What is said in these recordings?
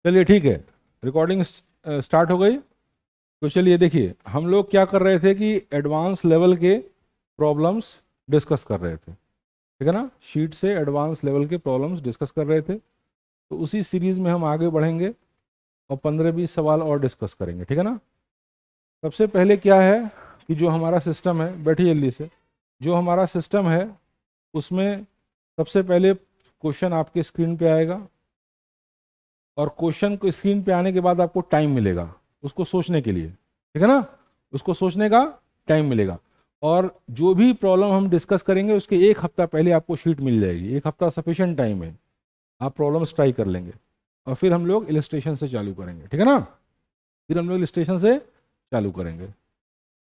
चलिए ठीक है, रिकॉर्डिंग स्टार्ट हो गई। तो चलिए देखिए, हम लोग क्या कर रहे थे कि एडवांस लेवल के प्रॉब्लम्स डिस्कस कर रहे थे, ठीक है ना। शीट से एडवांस लेवल के प्रॉब्लम्स डिस्कस कर रहे थे, तो उसी सीरीज में हम आगे बढ़ेंगे और 15-20 सवाल और डिस्कस करेंगे, ठीक है ना। सबसे पहले क्या है कि जो हमारा सिस्टम है, बैठिए जल्दी से, जो हमारा सिस्टम है उसमें सबसे पहले क्वेश्चन आपके स्क्रीन पे आएगा और क्वेश्चन को स्क्रीन पे आने के बाद आपको टाइम मिलेगा उसको सोचने के लिए, ठीक है ना। उसको सोचने का टाइम मिलेगा और जो भी प्रॉब्लम हम डिस्कस करेंगे उसके एक हफ्ता पहले आपको शीट मिल जाएगी। एक हफ्ता सफिशिएंट टाइम है, आप प्रॉब्लम्स ट्राई कर लेंगे और फिर हम लोग इलस्ट्रेशन से चालू करेंगे, ठीक है ना। फिर हम लोग इलस्ट्रेशन से चालू करेंगे।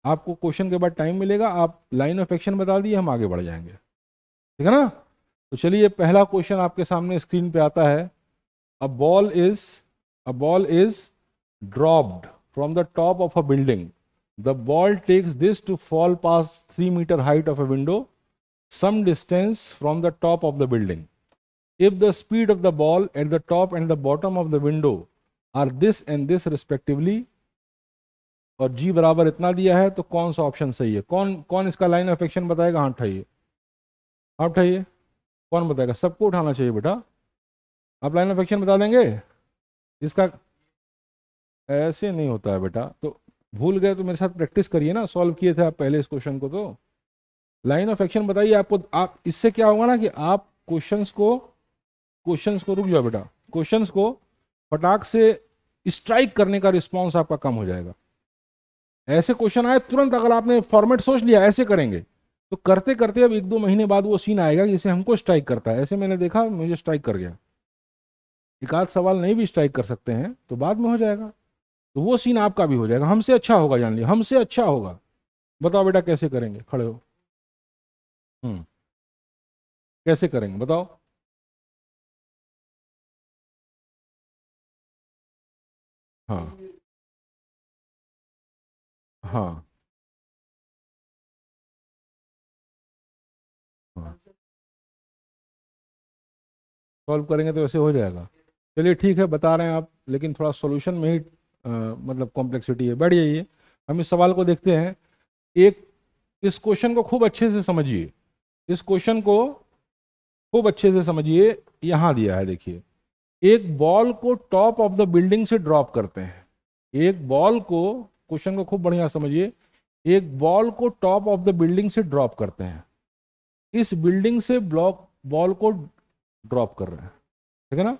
आपको क्वेश्चन के बाद टाइम मिलेगा, आप लाइन ऑफ एक्शन बता दिए, हम आगे बढ़ जाएंगे, ठीक है ना। तो चलिए, पहला क्वेश्चन आपके सामने स्क्रीन पे आता है। A ball is dropped from the top of a building. The ball takes this to fall past 3-meter height of a window, some distance from the top of the building. If the speed of the ball at the top and the bottom of the window are this and this respectively, और g बराबर इतना दिया है, तो कौन सा option सही है? कौन कौन इसका लाइन ऑफ एक्शन बताएगा? हाथ उठाइए, हाथ उठाइए। कौन बताएगा? सबको उठाना चाहिए बेटा। आप लाइन ऑफ एक्शन बता देंगे इसका? ऐसे नहीं होता है बेटा। तो भूल गए तो मेरे साथ प्रैक्टिस करिए ना, सॉल्व किए थे आप पहले इस क्वेश्चन को। तो लाइन ऑफ एक्शन बताइए आपको। आप इससे क्या होगा ना कि आप क्वेश्चंस को रुक जाओ बेटा, क्वेश्चंस को फटाक से स्ट्राइक करने का रिस्पॉन्स आपका कम हो जाएगा। ऐसे क्वेश्चन आए तुरंत, अगर आपने फॉर्मेट सोच लिया ऐसे करेंगे तो करते करते अब 1-2 महीने बाद वो सीन आएगा कि इसे हमको स्ट्राइक करता है। ऐसे मैंने देखा, मुझे स्ट्राइक कर गया। एक आध सवाल नहीं भी स्ट्राइक कर सकते हैं तो बाद में हो जाएगा, तो वो सीन आपका भी हो जाएगा। हमसे अच्छा होगा, जान लिया, हमसे अच्छा होगा। बताओ बेटा कैसे करेंगे? खड़े हो। कैसे करेंगे बताओ? हाँ हाँ हाँ, सॉल्व करेंगे तो ऐसे हो जाएगा। चलिए ठीक है, बता रहे हैं आप, लेकिन थोड़ा सॉल्यूशन में ही मतलब कॉम्प्लेक्सिटी है। बैठ जाइए, हम इस सवाल को देखते हैं। एक इस क्वेश्चन को खूब अच्छे से समझिए, इस क्वेश्चन को खूब अच्छे से समझिए। यहां दिया है, देखिए, एक बॉल को टॉप ऑफ द बिल्डिंग से ड्रॉप करते हैं। एक बॉल को, क्वेश्चन को खूब बढ़िया समझिए, एक बॉल को टॉप ऑफ द बिल्डिंग से ड्रॉप करते हैं। इस बिल्डिंग से ब्लॉक बॉल को ड्रॉप कर रहे हैं, ठीक है ना।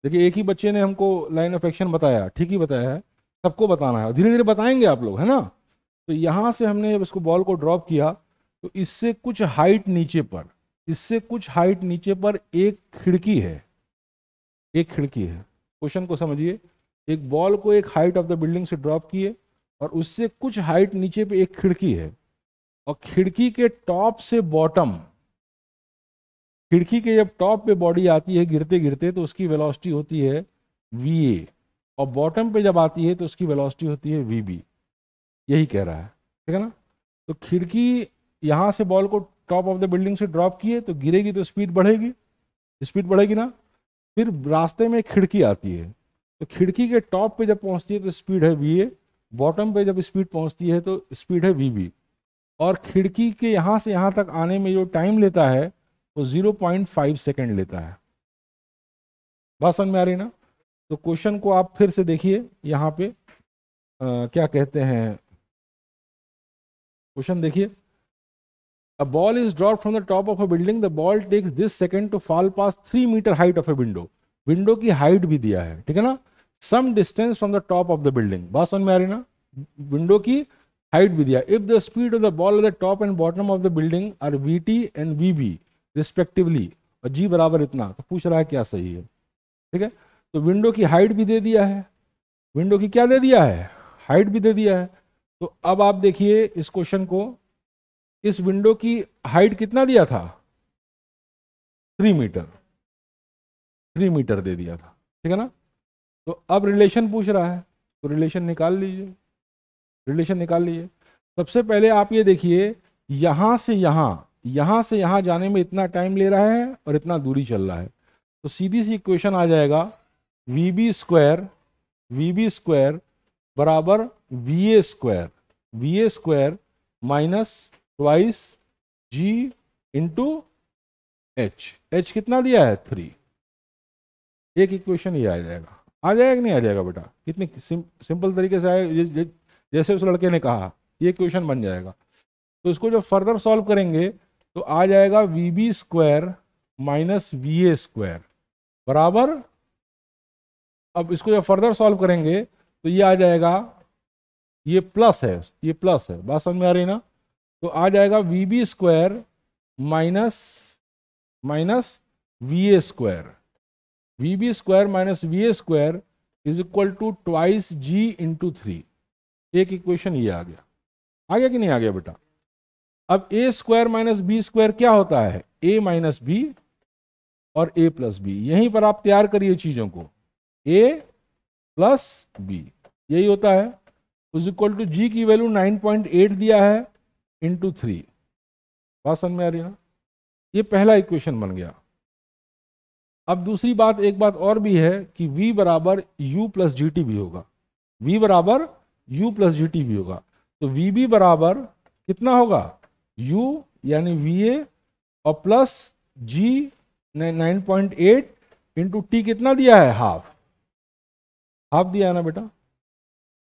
देखिए, एक ही बच्चे ने हमको लाइन ऑफ एक्शन बताया, ठीक ही बताया है, सबको बताना है, धीरे धीरे बताएंगे आप लोग, है ना। तो यहां से हमने जब इसको बॉल को ड्रॉप किया तो इससे कुछ हाइट नीचे पर, इससे कुछ हाइट नीचे पर एक खिड़की है, एक खिड़की है। क्वेश्चन को समझिए, एक बॉल को एक हाइट ऑफ द बिल्डिंग से ड्रॉप किए और उससे कुछ हाइट नीचे पे एक खिड़की है, और खिड़की के टॉप से बॉटम, खिड़की के जब टॉप पे बॉडी आती है गिरते गिरते तो उसकी वेलोसिटी होती है va, और बॉटम पे जब आती है तो उसकी वेलोसिटी होती है vb। यही कह रहा है, ठीक है ना। तो खिड़की, यहां से बॉल को टॉप ऑफ द बिल्डिंग से ड्रॉप किए तो गिरेगी तो स्पीड बढ़ेगी, स्पीड बढ़ेगी ना। फिर रास्ते में एक खिड़की आती है, तो खिड़की के टॉप पे जब पहुंचती है तो स्पीड है va, बॉटम पे जब स्पीड पहुंचती है तो स्पीड है vb। और खिड़की के यहां से यहां तक आने में जो टाइम लेता है वो 0.5 सेकेंड लेता है। बात समझ में आ रही ना? तो क्वेश्चन को आप फिर से देखिए, यहाँ पे क्या कहते हैं, क्वेश्चन देखिए। A ball is dropped from the top of a building. The ball takes this second to fall past 3-meter height of a window. Window की हाइट भी दिया है, ठीक है ना। Some distance from the top of the building. बात समझ में आ रही ना? विंडो की हाइट भी दिया। If the speed of the ball at the top and bottom of the building are vt and vb respectively, और g बराबर इतना, तो पूछ रहा है क्या सही है, ठीक है। तो विंडो की हाइट भी दे दिया है, विंडो की क्या दे दिया है? हाइट भी दे दिया है। तो अब आप देखिए इस क्वेश्चन को, इस विंडो की हाइट कितना दिया था? 3 मीटर, 3 मीटर दे दिया था, ठीक है ना। तो अब रिलेशन पूछ रहा है, तो रिलेशन निकाल लीजिए, रिलेशन निकाल लीजिए। सबसे पहले आप ये देखिए, यहां से यहां जाने में इतना टाइम ले रहा है और इतना दूरी चल रहा है, तो सीधी सी इक्वेशन आ जाएगा वी बी स्क्वायर बराबर V A square minus twice G into H कितना दिया है 3। एक इक्वेशन ये आ जाएगा कि नहीं आ जाएगा बेटा? कितनी सिंपल तरीके से आए, जैसे उस लड़के ने कहा ये इक्वेशन बन जाएगा। तो इसको जब फर्दर सॉल्व करेंगे तो आ जाएगा V B square minus we A square बराबर, अब इसको जब फर्दर सॉल्व करेंगे तो ये आ जाएगा, ये प्लस है, बात समझ में आ रही ना? तो आ जाएगा V B square minus we A square, V B square minus we A square is equal to twice G into 3। एक इक्वेशन ये आ गया कि नहीं आ गया बेटा? अब ए स्क्वायर माइनस बी स्क्वायर क्या होता है? ए माइनस बी और ए प्लस बी। यहीं पर आप तैयार करिए चीजों को, ए प्लस बी यही होता है। इज इक्वल टू जी की वैल्यू 9.8 दिया है इंटू 3। बात समझ में आ रही है ना? ये पहला इक्वेशन बन गया। अब दूसरी बात, एक बात और भी है कि v बराबर u प्लस जी टी भी होगा, v बराबर u प्लस जी टी भी होगा। तो वी बी बराबर कितना होगा? u यानी वी ए और प्लस g 9.8 इंटू टी कितना दिया है? हाफ दिया है ना बेटा?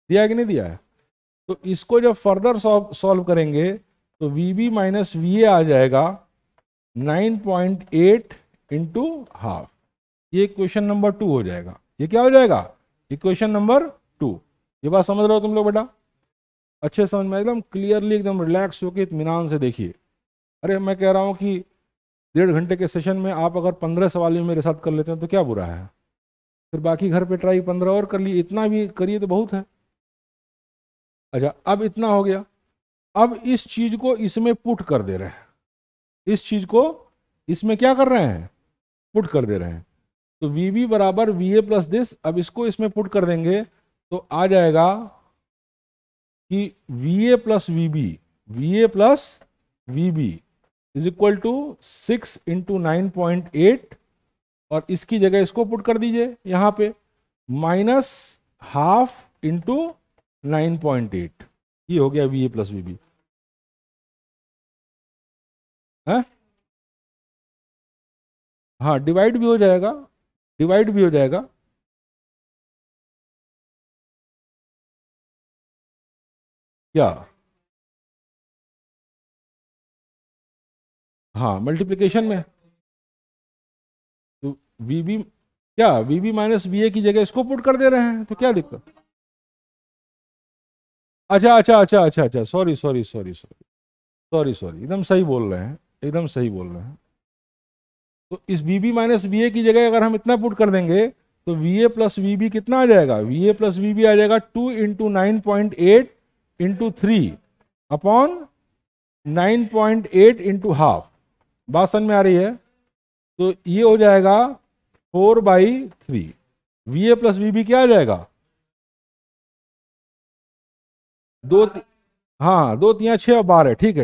दिया है कि नहीं दिया है? तो इसको जब फर्दर सॉल्व करेंगे तो we B minus we a आ जाएगा 9.8 इंटू हाफ। ये इक्वेशन नंबर 2 हो जाएगा। ये क्या हो जाएगा? Equation number 2। ये बात समझ रहे हो तुम लोग बेटा? अच्छे समझ में, एकदम क्लियरली, एकदम रिलैक्स होकर इत्मीनान से देखिए। अरे मैं कह रहा हूं कि 1.5 घंटे के सेशन में आप अगर 15 सवाल मेरे साथ कर लेते हैं तो क्या बुरा है? फिर बाकी घर पे ट्राई 15 और कर लिए, इतना भी करिए तो बहुत है। अच्छा, अब इतना हो गया। अब इस चीज को इसमें पुट कर दे रहे हैं, इस चीज को इसमें क्या कर रहे हैं? पुट कर दे रहे हैं। तो वी बी बराबर वी ए प्लस दिस। अब इसको इसमें पुट कर देंगे तो आ जाएगा कि V A plus we B is equal to 6 into 9.8 और इसकी जगह इसको पुट कर दीजिए यहां पे, माइनस हाफ इंटू 9.8। ये हो गया V A plus we B. हाँ, डिवाइड भी हो जाएगा, क्या? हाँ, मल्टीप्लिकेशन में तो वी बी क्या, V B minus V A की जगह इसको पुट कर दे रहे हैं, तो क्या दिक्कत? अच्छा, सॉरी, एकदम सही बोल रहे हैं, तो इस v B minus V A की जगह अगर हम इतना पुट कर देंगे तो V A plus we b कितना आ जाएगा? V A plus we b आ जाएगा 2 into 9.8 into 3 upon 9.8 into half. बात समझ में आ रही है? तो ये हो जाएगा 4/3। V A plus we B क्या आ जाएगा? हाँ, 2 3 6 और 12। ठीक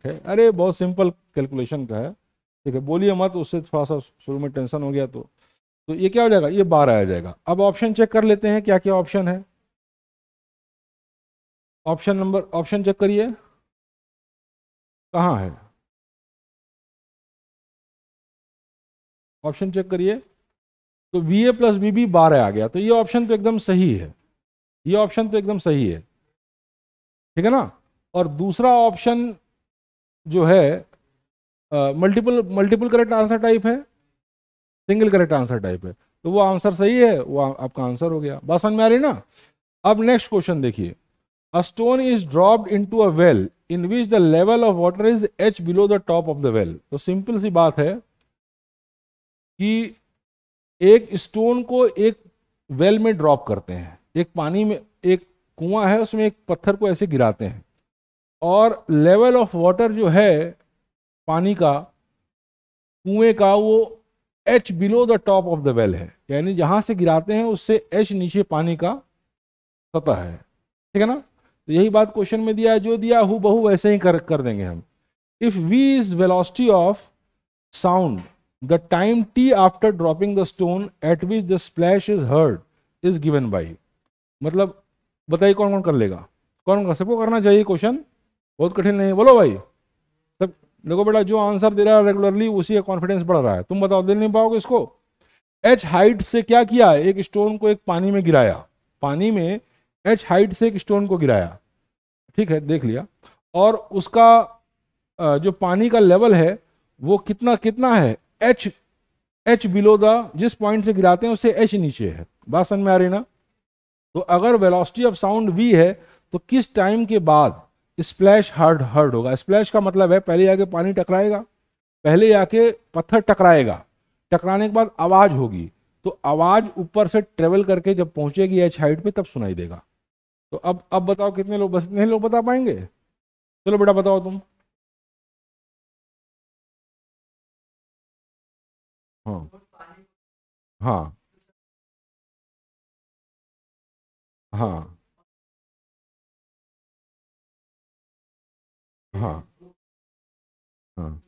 है। अरे बहुत सिंपल कैलकुलेशन का है। ठीक है, बोलिए मत, उससे थोड़ा सा शुरू में टेंशन हो गया तो ये क्या हो जाएगा? ये 12 आ जाएगा। अब ऑप्शन चेक कर लेते हैं, क्या क्या ऑप्शन है। ऑप्शन चेक करिए, कहाँ है ऑप्शन? चेक करिए। तो V A plus B B 12 आ गया, तो ये ऑप्शन तो एकदम सही है, ठीक है ना? और दूसरा ऑप्शन जो है मल्टीपल करेक्ट आंसर टाइप है, सिंगल करेक्ट आंसर टाइप है, तो वो आंसर सही है, वो आपका आंसर हो गया। बात समझ में आ रही ना? अब नेक्स्ट क्वेश्चन देखिए। A stone is dropped into a well in which the level of water is h below the top of the well. तो सिंपल सी बात है कि एक स्टोन को एक वेल में ड्रॉप करते हैं, एक पानी में, एक कुआं है उसमें एक पत्थर को ऐसे गिराते हैं, और लेवल ऑफ वाटर जो है पानी का, कुएं का, वो h below the top of the well है, यानी जहां से गिराते हैं उससे h नीचे पानी का सतह है, ठीक है ना? तो यही बात क्वेश्चन में दिया है, जो दिया हु बहू वैसे ही कर देंगे हम। If v is velocity of sound the time T after dropping the stone eight which the splash is heard is given by. मतलब बताइए कौन कौन कर लेगा, कौन कौन, सबको करना चाहिए क्वेश्चन, बहुत कठिन नहीं है, बोलो भाई सब। देखो बेटा जो आंसर दे रहा है रेगुलरली उसी का कॉन्फिडेंस बढ़ रहा है, तुम बताओ दे नहीं पाओगे इसको। एच हाइट से क्या किया, एक स्टोन को एक पानी में गिराया, पानी में एच हाइट से एक स्टोन को गिराया, ठीक है देख लिया, और उसका जो पानी का लेवल है वो कितना कितना है, एच एच बिलो द, जिस पॉइंट से गिराते हैं उससे एच नीचे है, बात समझ में आ रही ना। तो अगर वेलोसिटी ऑफ साउंड v है तो किस टाइम के बाद स्प्लैश हर्ड हर्ड होगा। स्प्लैश का मतलब है पहले आके पानी टकराएगा, पहले आके पत्थर टकराएगा, टकराने के बाद आवाज होगी, तो आवाज ऊपर से ट्रेवल करके जब पहुंचेगी एच हाइट पे तब सुनाई देगा। तो अब बताओ कितने लोग, बस इतने लोग बता पाएंगे, चलो बेटा बताओ तुम। हाँ हाँ हाँ हाँ हाँ,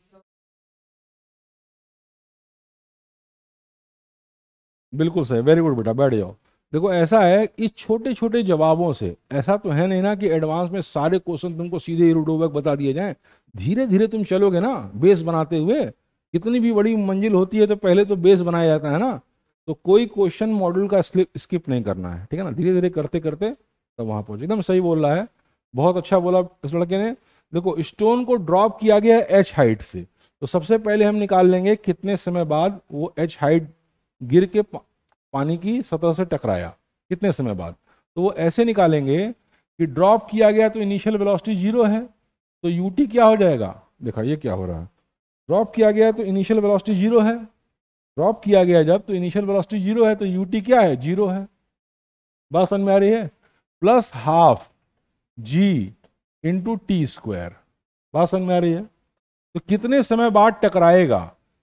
बिल्कुल सही, वेरी गुड बेटा, बैठ जाओ। देखो ऐसा है, इस छोटे छोटे जवाबों से ऐसा तो है नहीं ना कि एडवांस में सारे क्वेश्चन तुमको सीधे रूडोवर्क बता दिए जाएं। धीरे धीरे तुम चलोगे ना बेस बनाते हुए, कितनी भी बड़ी मंजिल होती है तो पहले तो बेस बनाया जाता है ना। तो कोई क्वेश्चन मॉड्यूल का स्किप नहीं करना है, ठीक है ना, धीरे धीरे करते करते तब वहां पहुंचे। एकदम सही बोल रहा है, बहुत अच्छा बोला इस लड़के ने। देखो स्टोन को ड्रॉप किया गया है एच हाइट से, तो सबसे पहले हम निकाल लेंगे कितने समय बाद वो एच हाइट गिर के पानी की सतह से टकराया, कितने समय बाद। तो वो ऐसे निकालेंगे कि ड्रॉप किया गया तो इनिशियल वेलोसिटी जीरो है, तो यूटी क्या हो जाएगा, देखा ये क्या हो रहा है, ड्रॉप किया गया तो इनिशियल वेलोसिटी जीरो है, ड्रॉप किया गया जब तो इनिशियल वेलोसिटी जीरो है, तो यूटी क्या है, जीरो है, बात समझ में आ रही है। प्लस हाफ जी इंटू टी स्क्वायर, बात समझ में आ रही है। तो कितने समय बाद टकराएगा,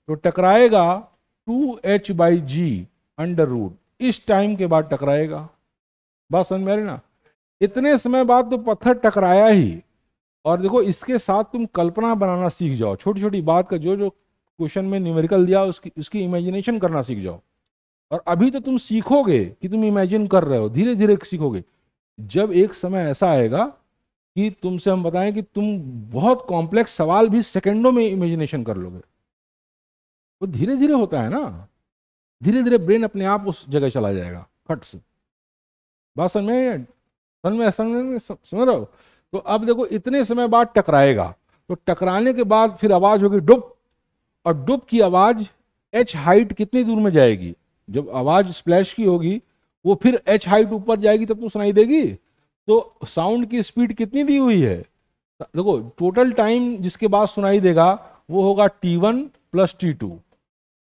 तो टकराएगा 2h/g अंडर रूट, इस टाइम के बाद टकराएगा, बात समझ में आ रही ना। इतने समय बाद तो पत्थर टकराया ही। और देखो इसके साथ तुम कल्पना बनाना सीख जाओ, छोटी छोटी बात का जो जो क्वेश्चन में न्यूमेरिकल दिया उसकी इमेजिनेशन करना सीख जाओ। और अभी तो तुम सीखोगे कि तुम इमेजिन कर रहे हो, धीरे धीरे सीखोगे। जब एक समय ऐसा आएगा कि तुमसे हम बताएं कि तुम बहुत कॉम्प्लेक्स सवाल भी सेकंडों में इमेजिनेशन कर लोगे, वो धीरे धीरे होता है ना, धीरे धीरे ब्रेन अपने आप उस जगह चला जाएगा फट से, बात समझ में, समझ रहे हो। तो अब देखो इतने समय बाद टकराएगा, तो टकराने के बाद फिर आवाज होगी डुप, और डुप की आवाज एच हाइट कितनी दूर में जाएगी, जब आवाज स्प्लैश की होगी वो फिर एच हाइट ऊपर जाएगी तब तो सुनाई देगी। तो साउंड की स्पीड कितनी दी हुई है, देखो टोटल टाइम जिसके बाद सुनाई देगा वो होगा t1 प्लस t2,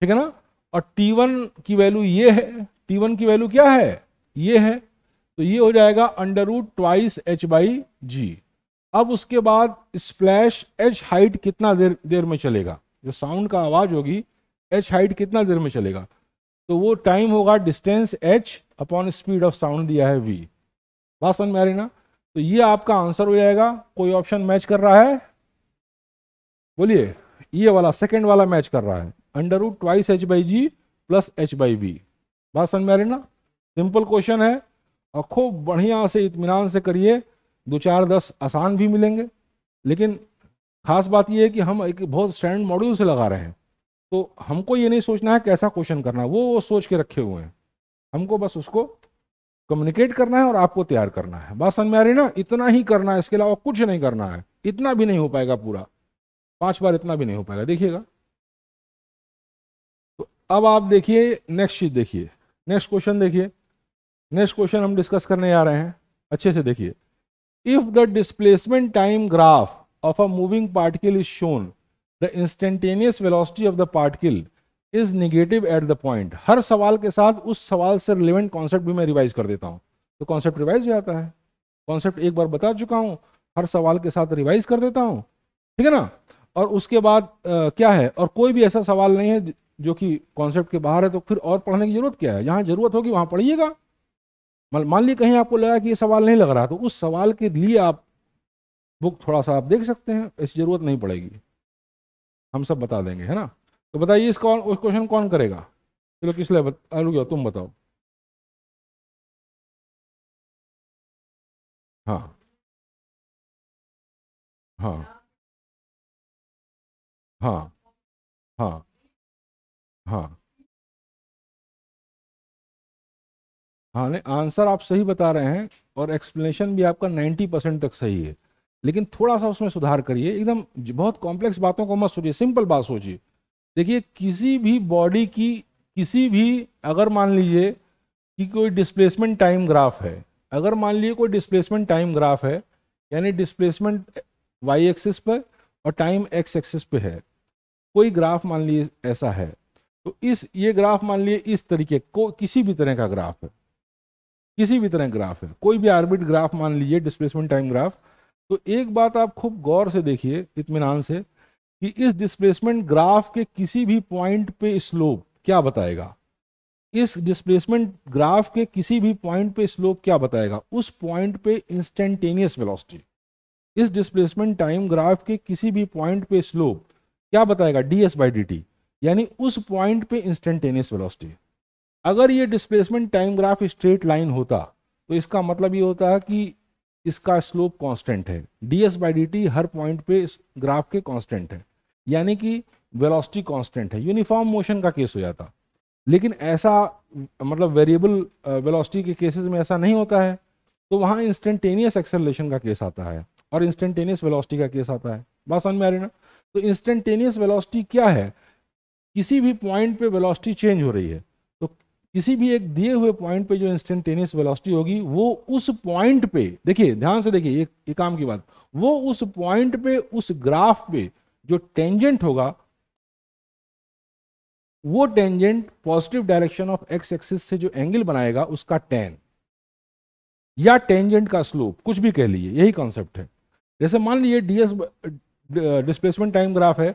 ठीक है ना। और t1 की वैल्यू ये है, t1 की वैल्यू क्या है, ये है, तो ये हो जाएगा अंडर रूट ट्वाइस h/g। अब उसके बाद स्प्लैश एच हाइट कितना देर देर में चलेगा, जो साउंड का आवाज होगी एच हाइट कितना देर में चलेगा, तो वो टाइम होगा distance h upon speed of sound दिया है v, बात समझ में आ रही ना। तो ये आपका आंसर हो जाएगा। कोई ऑप्शन मैच कर रहा है, बोलिए, ये वाला सेकंड वाला मैच कर रहा है, under root twice h/g plus h/v, बात समझ में आ रही ना। सिंपल क्वेश्चन है और खूब बढ़िया से इत्मीनान से करिए, 2 4 10 आसान भी मिलेंगे। लेकिन खास बात यह है कि हम एक बहुत स्टैंडर्ड मॉड्यूल से लगा रहे हैं, तो हमको ये नहीं सोचना है कैसा क्वेश्चन करना है, वो सोच के रखे हुए हैं, हमको बस उसको कम्युनिकेट करना है और आपको तैयार करना है, बात समझ में आ रही ना। इतना ही करना है, इसके अलावा कुछ नहीं करना है, इतना भी नहीं हो पाएगा पूरा, 5 बार इतना भी नहीं हो पाएगा, देखिएगा। तो अब आप देखिए नेक्स्ट चीज, देखिए नेक्स्ट क्वेश्चन, देखिए नेक्स्ट क्वेश्चन हम डिस्कस करने जा रहे हैं, अच्छे से देखिए। If the displacement time graph of a moving particle is shown, the instantaneous velocity of the particle is negative at the point. हर सवाल के साथ उस सवाल से रिलेवेंट कॉन्सेप्ट भी मैं रिवाइज कर देता हूं, तो कॉन्सेप्ट रिवाइज हो जाता है। कॉन्सेप्ट एक बार बता चुका हूं, हर सवाल के साथ रिवाइज कर देता हूं, ठीक है ना। और उसके बाद क्या है, और कोई भी ऐसा सवाल नहीं है जो कि कॉन्सेप्ट के बाहर है, तो फिर और पढ़ने की जरूरत क्या है, जहां जरूरत होगी वहां पढ़िएगा। मान ली कहीं आपको लगा कि ये सवाल नहीं लग रहा, तो उस सवाल के लिए आप बुक थोड़ा सा आप देख सकते हैं, ऐसी जरूरत नहीं पड़ेगी, हम सब बता देंगे, है ना। तो बताइए इस क्वेश्चन कौन करेगा? चलो किस लेवल, रुक जाओ तुम बताओ। हाँ हाँ हाँ हाँ हाँ हाँ, नहीं आंसर आप सही बता रहे हैं और एक्सप्लेनेशन भी आपका 90% तक सही है, लेकिन थोड़ा सा उसमें सुधार करिए। एकदम बहुत कॉम्प्लेक्स बातों को मत सोचिए, सिंपल बात सोचिए। देखिए किसी भी बॉडी की, किसी भी, अगर मान लीजिए कि कोई डिस्प्लेसमेंट टाइम ग्राफ है, अगर मान लीजिए कोई डिस्प्लेसमेंट टाइम ग्राफ है, यानी डिस्प्लेसमेंट वाई एक्सिस पर और टाइम एक्स एक्सिस पे है, कोई ग्राफ मान लीजिए ऐसा है, तो इस ये ग्राफ मान लीजिए इस तरीके को, किसी भी तरह का ग्राफ है, किसी भी तरह ग्राफ है, कोई भी आर्बिट ग्राफ मान लीजिए डिस्प्लेसमेंट टाइम ग्राफ, तो एक बात आप खूब गौर से देखिए इत्मीनान से कि इस डिस्प्लेसमेंट ग्राफ के किसी भी पॉइंट पे स्लोप क्या बताएगा। इस डिस्प्लेसमेंट ग्राफ के किसी भी पॉइंट पे स्लोप क्या बताएगा, उस पॉइंट पे इंस्टेंटेनियस वेलोसिटी। इस डिस्प्लेसमेंट टाइम ग्राफ के किसी भी पॉइंट पे स्लोप क्या बताएगा, ds/dt, यानी उस पॉइंट पे इंस्टेंटेनियस वेलोसिटी। अगर ये displacement time graph straight line होता तो इसका मतलब ये होता है कि इसका स्लोप कांस्टेंट है, ds/dt हर पॉइंट पे इस ग्राफ के कांस्टेंट है, यानी कि वेलोसिटी कांस्टेंट है, यूनिफॉर्म मोशन का केस हो जाता। लेकिन ऐसा मतलब वेरिएबल वेलोसिटी के केसेस में ऐसा नहीं होता है, तो वहाँ इंस्टेंटेनियस एक्सेलरेशन का केस आता है और इंस्टेंटेनियस वेलोसिटी का केस आता है। बात समझ में आ रही ना? तो इंस्टेंटेनियस वेलोसिटी क्या है, किसी भी पॉइंट पे वेलोसिटी चेंज हो रही है, तो किसी भी एक दिए हुए पॉइंट पे जो इंस्टेंटेनियस वेलोसिटी होगी वो उस पॉइंट पे, देखिए ध्यान से देखिए ये काम की बात, वो उस पॉइंट पे उस ग्राफ पे जो टेंजेंट होगा, वो tangent positive direction of x axis से जो एंगल बनाएगा उसका टेन, या टेंजेंट का स्लोप, कुछ भी कह लीजिए, यही कॉन्सेप्ट है। जैसे मान लीजिए डीएस डिस्प्लेसमेंट टाइम ग्राफ है,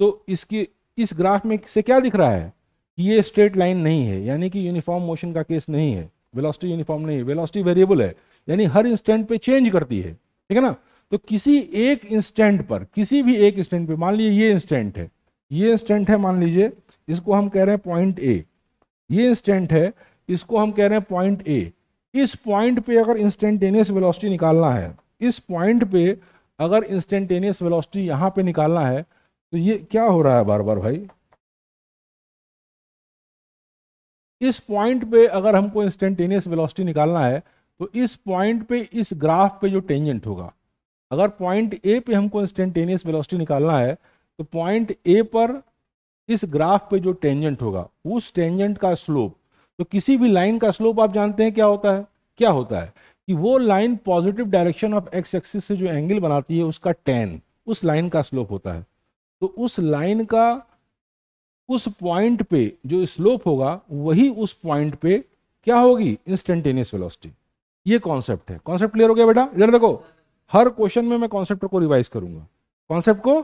तो इसकी इस ग्राफ में से क्या दिख रहा है कि ये स्ट्रेट लाइन नहीं है, यानी कि यूनिफॉर्म मोशन का केस नहीं है, वेलोसिटी यूनिफॉर्म नहीं है, वेलोसिटी वेरिएबल है, यानी हर इंस्टेंट पे चेंज करती है, ठीक है ना? तो किसी एक इंस्टेंट पर, किसी भी एक इंस्टेंट पे, मान लीजिए ये इंस्टेंट है, ये इंस्टेंट है, मान लीजिए इसको हम कह रहे हैं पॉइंट ए, ये इंस्टेंट है, इसको हम कह रहे हैं पॉइंट ए। इस पॉइंट पे अगर इंस्टेंटेनियस वेलोसिटी निकालना है, इस पॉइंट पे अगर इंस्टेंटेनियस वेलोसिटी यहां पे निकालना है, तो ये क्या हो रहा है बार बार भाई, इस पॉइंट पे अगर हमको इंस्टेंटेनियस वेलोसिटी निकालना है, तो इस पॉइंट पे इस ग्राफ पे जो टेंजेंट होगा, अगर पॉइंट ए पे हमको इंस्टेंटेनियस वेलोसिटी निकालना है, तो पॉइंट ए पर इस ग्राफ पे जो टेंजेंट होगा, उस टेंजेंट का स्लोप, तो किसी भी लाइन का स्लोप आप जानते हैं क्या होता है, क्या होता है कि वो line positive direction of x axis से जो एंगल बनाती है उसका टेन उस लाइन का स्लोप होता है। तो उस लाइन का उस पॉइंट पे जो स्लोप होगा, वही उस पॉइंट पे क्या होगी, इंस्टेंटेनियस वेलोसिटी। ये कॉन्सेप्ट है। कॉन्सेप्ट क्लियर हो गया बेटा? इधर देखो, हर क्वेश्चन में मैं कॉन्सेप्ट को रिवाइज करूंगा, कॉन्सेप्ट को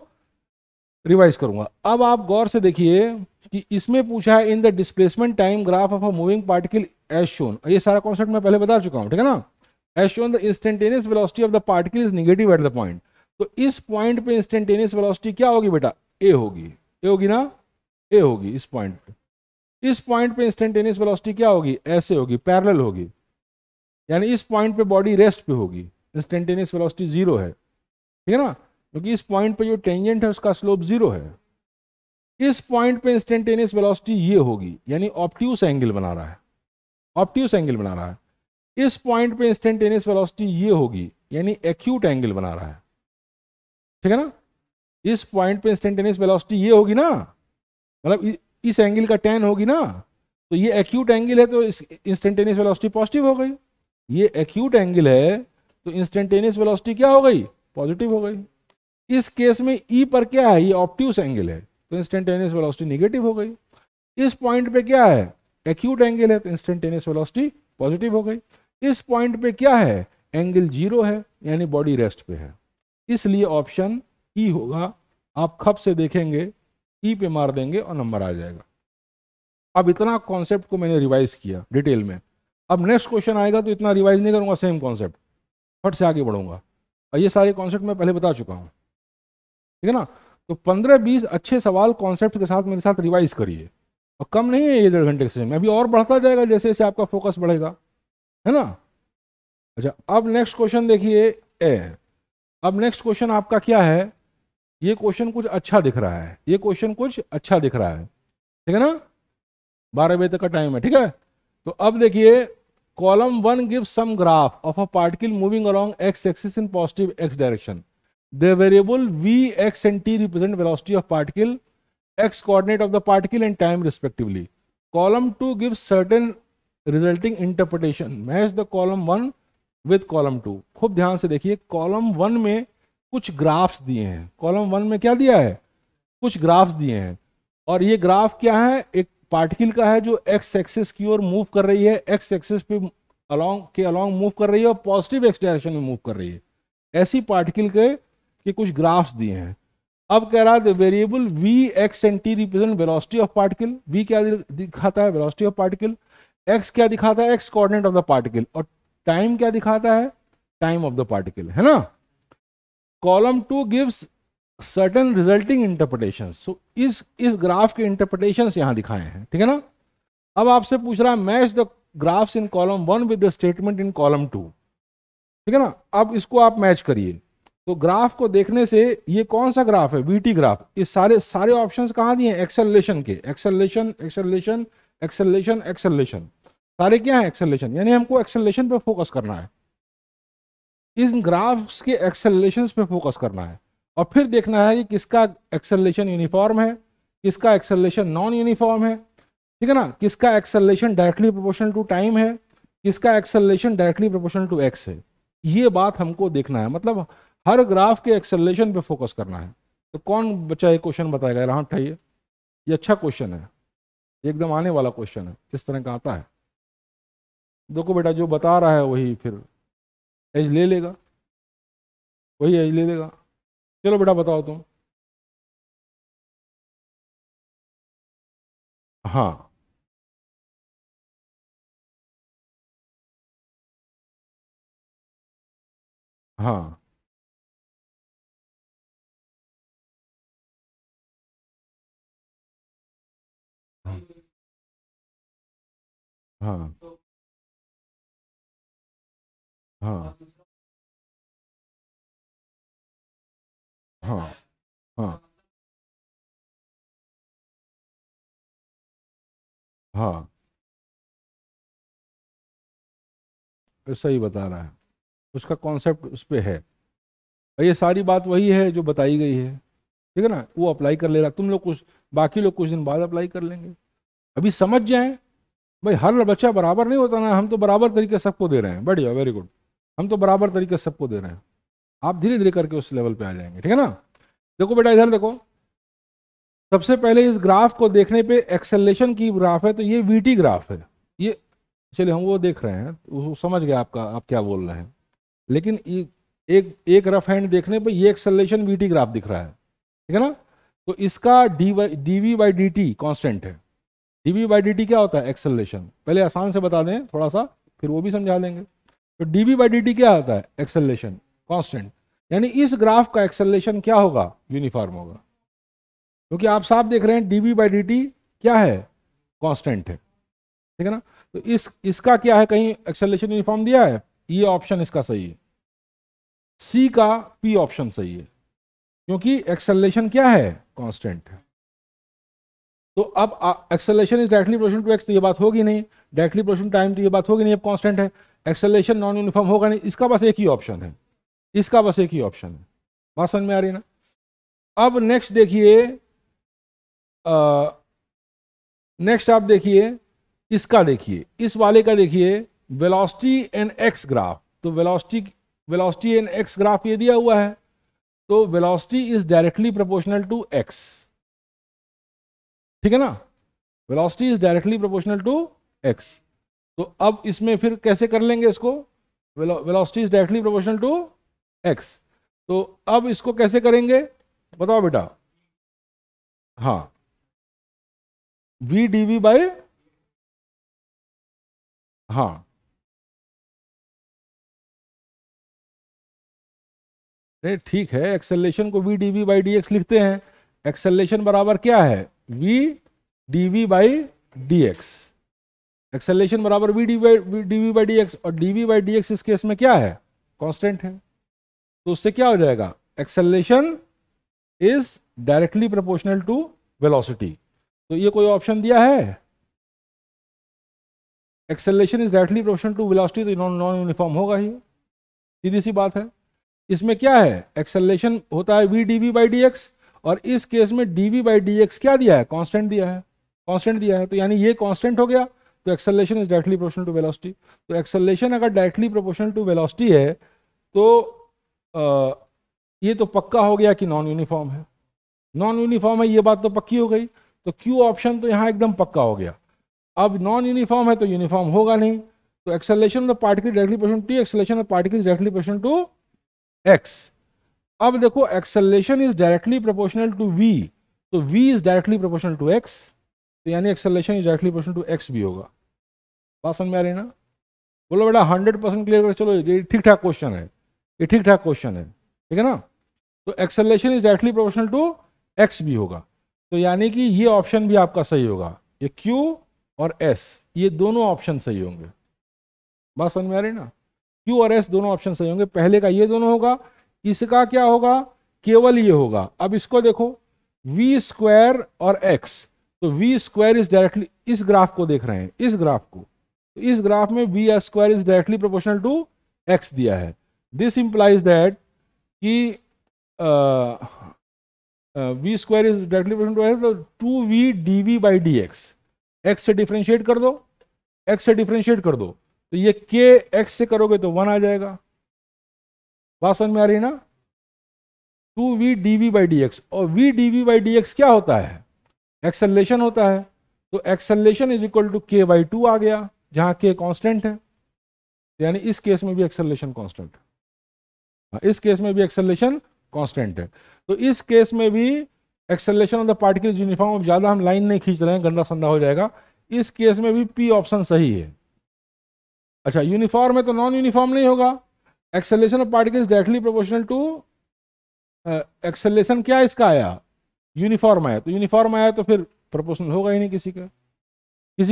रिवाइज करूंगा। अब आप गौर से देखिए कि इसमें पूछा है in the displacement time graph of a moving particle as shown, ये सारा कॉन्सेप्ट मैं पहले बता चुका हूं, ठीक है ना? As shown the instantaneous velocity of the particle is negative at the point. तो इस पॉइंट पे इंस्टेंटेनियस वेलोसिटी क्या होगी बेटा, ए होगी, ए होगी ना, ए होगी इस पॉइंट पे। इस पॉइंट पे इंस्टेंटेनियस वेलोसिटी क्या होगी, ऐसे होगी, पैरेलल होगी, यानी इस पॉइंट पे बॉडी रेस्ट पे होगी, इंस्टेंटेनियस वेलोसिटी जीरो है, ठीक है ना? क्योंकि इस पॉइंट पे जो टेंजेंट है उसका स्लोप जीरो है। इस पॉइंट पे इंस्टेंटेनियस वेलोसिटी ये होगी, यानी ऑब्ट्यूस एंगल बना रहा है, ऑब्ट्यूस एंगल बना रहा है। इस पॉइंट पे इंस्टेंटेनियस वेलोसिटी ये होगी, यानी एक्यूट एंगल बना रहा है, ठीक है ना? इस पॉइंट पे इंस्टेंटेनियस वेलोसिटी ये होगी ना, मतलब इस एंगल का tan होगी ना, तो ये एक्यूट एंगल है, तो इस इंस्टेंटेनियस वेलोसिटी पॉजिटिव हो गई। ये एक्यूट एंगल है तो इंस्टेंटेनियस वेलोसिटी क्या हो गई, पॉजिटिव हो गई। इस केस में ई पर क्या है, ये ऑब्ट्यूस एंगल है, तो इंस्टेंटेनियस वेलोसिटी नेगेटिव हो गई। इस पॉइंट पे क्या है, एक्यूट एंगल है, तो इंस्टेंटेनियस वेलोसिटी पॉजिटिव हो गई। इस पॉइंट पे क्या है, एंगल जीरो है, यानी बॉडी रेस्ट पे है, इसलिए ऑप्शन ई होगा। आप खप से देखेंगे, ई पे मार देंगे और नंबर आ जाएगा। अब इतना कॉन्सेप्ट को मैंने रिवाइज किया डिटेल में, अब नेक्स्ट क्वेश्चन आएगा तो इतना रिवाइज नहीं करूंगा, सेम कॉन्सेप्ट फट से आगे बढ़ूंगा, और ये सारे कॉन्सेप्ट मैं पहले बता चुका हूं, ठीक है ना? तो 15-20 अच्छे सवाल कॉन्सेप्ट के साथ मेरे साथ रिवाइज करिए, और कम नहीं है ये 1.5 घंटे के सेशन में, अभी और बढ़ता जाएगा जैसे जैसे आपका फोकस बढ़ेगा, है ना। अच्छा, अब नेक्स्ट क्वेश्चन देखिए ए। अब नेक्स्ट क्वेश्चन आपका क्या है, ये क्वेश्चन कुछ अच्छा दिख रहा है, ये क्वेश्चन कुछ अच्छा दिख रहा है, ठीक है ना। 12 बजे तक का टाइम है, ठीक है। तो अब देखिए, column 1 gives some graph of a particle moving along x axis in positive x direction. The variable v, x and t represent velocity of particle, x coordinate of the particle and time respectively. Column 2 gives certain resulting interpretation. Match the column 1 with column 2. खूब ध्यान से देखिए, column 1 में कुछ graphs दिए हैं। Column 1 में क्या दिया है, कुछ ग्राफ्स दिए हैं, और ये ग्राफ क्या है, एक पार्टिकल का है जो एक्स एक्सिस की ओर मूव कर रही है, एक्स एक्सिस पे अलोंग मूव कर रही है और पॉजिटिव एक्स डायरेक्शन में मूव कर रही है। ऐसी पार्टिकल के कुछ ग्राफ्स दिए हैं। अब कह रहा है variable v, x and t represent velocity of particle. v क्या दिखाता है, वेलोसिटी ऑफ पार्टिकल। x क्या दिखाता है, x coordinate of the particle. और टाइम क्या दिखाता है, टाइम ऑफ द पार्टिकल, है ना। Column 2 gives certain resulting interpretation. So इस ग्राफ के इंटरप्रिटेशन यहां दिखाए हैं, ठीक है ना। अब आपसे पूछ रहा है match the graphs in column 1 with the statement in column 2, ठीक है ना। अब इसको आप मैच करिए। तो ग्राफ को देखने से ये कौन सा ग्राफ है, वीटी ग्राफ। ये सारे सारे ऑप्शंस कहाँ दिए हैं, एक्सेलरेशन के, एक्सेलरेशन एक्सेलरेशन एक्सेलरेशन एक्सेलरेशन, सारे क्या है, एक्सेलरेशन। यानी हमको एक्सेलरेशन पे फोकस करना है, इन ग्राफ्स के एक्सेलरेशन पे फोकस करना है, और फिर देखना है कि किसका एक्सेलरेशन यूनिफॉर्म है, किसका एक्सेलरेशन नॉन यूनिफॉर्म है, ठीक है ना, किसका acceleration directly proportional to time है, किसका acceleration directly proportional to X है। ये बात हमको देखना है, मतलब हर ग्राफ के एक्सेलरेशन पे फोकस करना है। तो कौन बच्चा ये क्वेश्चन बताएगा, यहाँ उठाइए। ये अच्छा क्वेश्चन है, एकदम आने वाला क्वेश्चन है, किस तरह का आता है। देखो बेटा, जो बता रहा है वही फिर एज ले लेगा, वही एज ले लेगा। चलो बेटा बताओ तुम। हाँ हाँ हाँ हाँ हाँ हाँ हाँ, तो सही बता रहा है, उसका कॉन्सेप्ट उस पे है। और ये सारी बात वही है जो बताई गई है, ठीक है ना। वो अप्लाई कर ले रहा, तुम लोग कुछ, बाकी लोग कुछ दिन बाद अप्लाई कर लेंगे। अभी समझ जाएं, भाई हर बच्चा बराबर नहीं होता ना, हम तो बराबर तरीके से सबको दे रहे हैं, बढ़िया, वेरी गुड। हम तो बराबर तरीके से सबको दे रहे हैं, आप धीरे धीरे करके उस लेवल पे आ जाएंगे, ठीक है ना। देखो बेटा, इधर देखो, सबसे पहले इस ग्राफ को देखने पे एक्सेलरेशन की ग्राफ है, तो ये वीटी ग्राफ है। ये चलिए हम वो देख रहे हैं, वो समझ गए आपका, आप क्या बोल रहे हैं। लेकिन एक एक रफ हैंड देखने पे ये एक्सेलरेशन वीटी ग्राफ दिख रहा है, ठीक है ना। तो इसका D V by D T constant है। डीवी बाई डी टी क्या होता है, एक्सेलरेशन। पहले आसान से बता दें थोड़ा सा, फिर वो भी समझा देंगे। तो डीवी बाई डी टी क्या होता है, एक्सेलरेशन कांस्टेंट। यानी इस ग्राफ का एक्सेलरेशन क्या होगा, यूनिफॉर्म होगा, क्योंकि आप साफ देख रहे हैं डीवी बाई डी टी क्या है, कांस्टेंट है, ठीक है ना। तो इसका क्या है, कहीं एक्सेलरेशन यूनिफॉर्म दिया है, ये ऑप्शन इसका सही है, सी का पी ऑप्शन सही है, क्योंकि एक्सेलरेशन क्या है, कांस्टेंट है। तो अब acceleration is directly proportional to X, तो ये बात होगी नहीं, डायरेक्टली प्रोपोर्शनल टाइम, तो ये बात होगी नहीं, अब कांस्टेंट है। एक्सेलरेशन नॉन यूनिफॉर्म होगा नहीं, इसका बस एक ही ऑप्शन है, इसका बस एक ही ऑप्शन है। बात समझ में आ रही है ना। अब नेक्स्ट देखिए, नेक्स्ट आप देखिए, इसका देखिए, इस वाले का देखिए, वेलोसिटी एंड एक्स ग्राफ। तो वेलोसिटी एंड एक्स ग्राफ ये दिया हुआ है, तो velocity is directly proportional to X, ठीक है ना। Velocity is directly proportional to X. तो अब इसमें फिर कैसे कर लेंगे इसको, velocity is directly proportional to X. तो अब इसको कैसे करेंगे, बताओ बेटा। हाँ, वी डीवी बाय, हाँ, नहीं ठीक है, एक्सेलरेशन को V D V by D X लिखते हैं, एक्सेलरेशन बराबर क्या है, v dv by dx। Acceleration बराबर v dv बाई dx, और dv बाई dx इस केस में क्या है, कांस्टेंट है। तो उससे क्या हो जाएगा, acceleration is directly proportional to velocity. तो ये कोई ऑप्शन दिया है, acceleration is directly proportional to velocity, तो नॉन यूनिफॉर्म होगा ही, सीधी सी बात है। इसमें क्या है, एक्सेलरेशन होता है v dv बाई dx, और इस केस में dv बाई dx क्या दिया है, कांस्टेंट दिया है, कांस्टेंट दिया है, तो यानी ये कांस्टेंट हो गया, तो acceleration is directly proportional to velocity. तो एक्सेलरेशन अगर डायरेक्टली प्रोपोर्शनल टू वेलोसिटी है तो ये तो पक्का हो गया कि नॉन यूनिफॉर्म है। नॉन यूनिफॉर्म है, ये बात तो पक्की हो गई, तो क्यू ऑप्शन तो यहाँ एकदम पक्का हो गया। अब नॉन यूनिफॉर्म है तो यूनिफॉर्म होगा नहीं, तो acceleration of the particle directly proportional to T, acceleration of particle directly proportional to X. अब देखो acceleration is directly proportional to v, तो v is directly proportional to x, तो यानी acceleration is directly proportional to x भी होगा। बात समझ में आ रही है ना? बोलो बेटा 100% क्लियर कर, चलो ये ठीक ठाक क्वेश्चन है, ये ठीक ठाक क्वेश्चन है, ठीक है ना? तो acceleration is directly proportional to x भी होगा, तो यानी कि ये ऑप्शन भी आपका सही होगा, ये q और s ये दोनों ऑप्शन सही होंगे। बात समझ में आ रही है ना? q और s दोनों ऑप्शन सही होंगे, पहले का ये दोनों होगा, इसका क्या होगा, केवल ये होगा। अब इसको देखो v स्क्वायर और x, तो v स्क्वायर इज डायरेक्टली, इस ग्राफ को देख रहे हैं, इस ग्राफ को, तो इस ग्राफ में v square is directly proportional to x दिया है। दिस इंप्लाइज दैट कि v square is directly proportional to 2v dv by dx, x से डिफरेंशिएट कर दो, x से डिफरेंशिएट कर दो, तो ये k x से करोगे तो 1 आ जाएगा। बात समझ में आ रही है ना? 2v dv बाई dx, और v dv बाई dx क्या होता है, एक्सेलरेशन होता है, तो acceleration is equal to k by 2 आ गया, जहां k कांस्टेंट है, यानी इस केस में भी एक्सेलरेशन कांस्टेंट है, इस केस में भी एक्सेलरेशन कांस्टेंट है। तो इस केस में भी acceleration of the particle is uniform. अब ज्यादा हम लाइन नहीं खींच रहे हैं, गंदा संदा हो जाएगा। इस केस में भी p ऑप्शन सही है। अच्छा, यूनिफॉर्म है तो नॉन यूनिफॉर्म नहीं होगा। Acceleration of particle is directly proportional to, acceleration क्या इसका आया, यूनिफॉर्म आया, तो यूनिफॉर्म आया तो फिर प्रोपोर्शनल होगा ही नहीं, किसी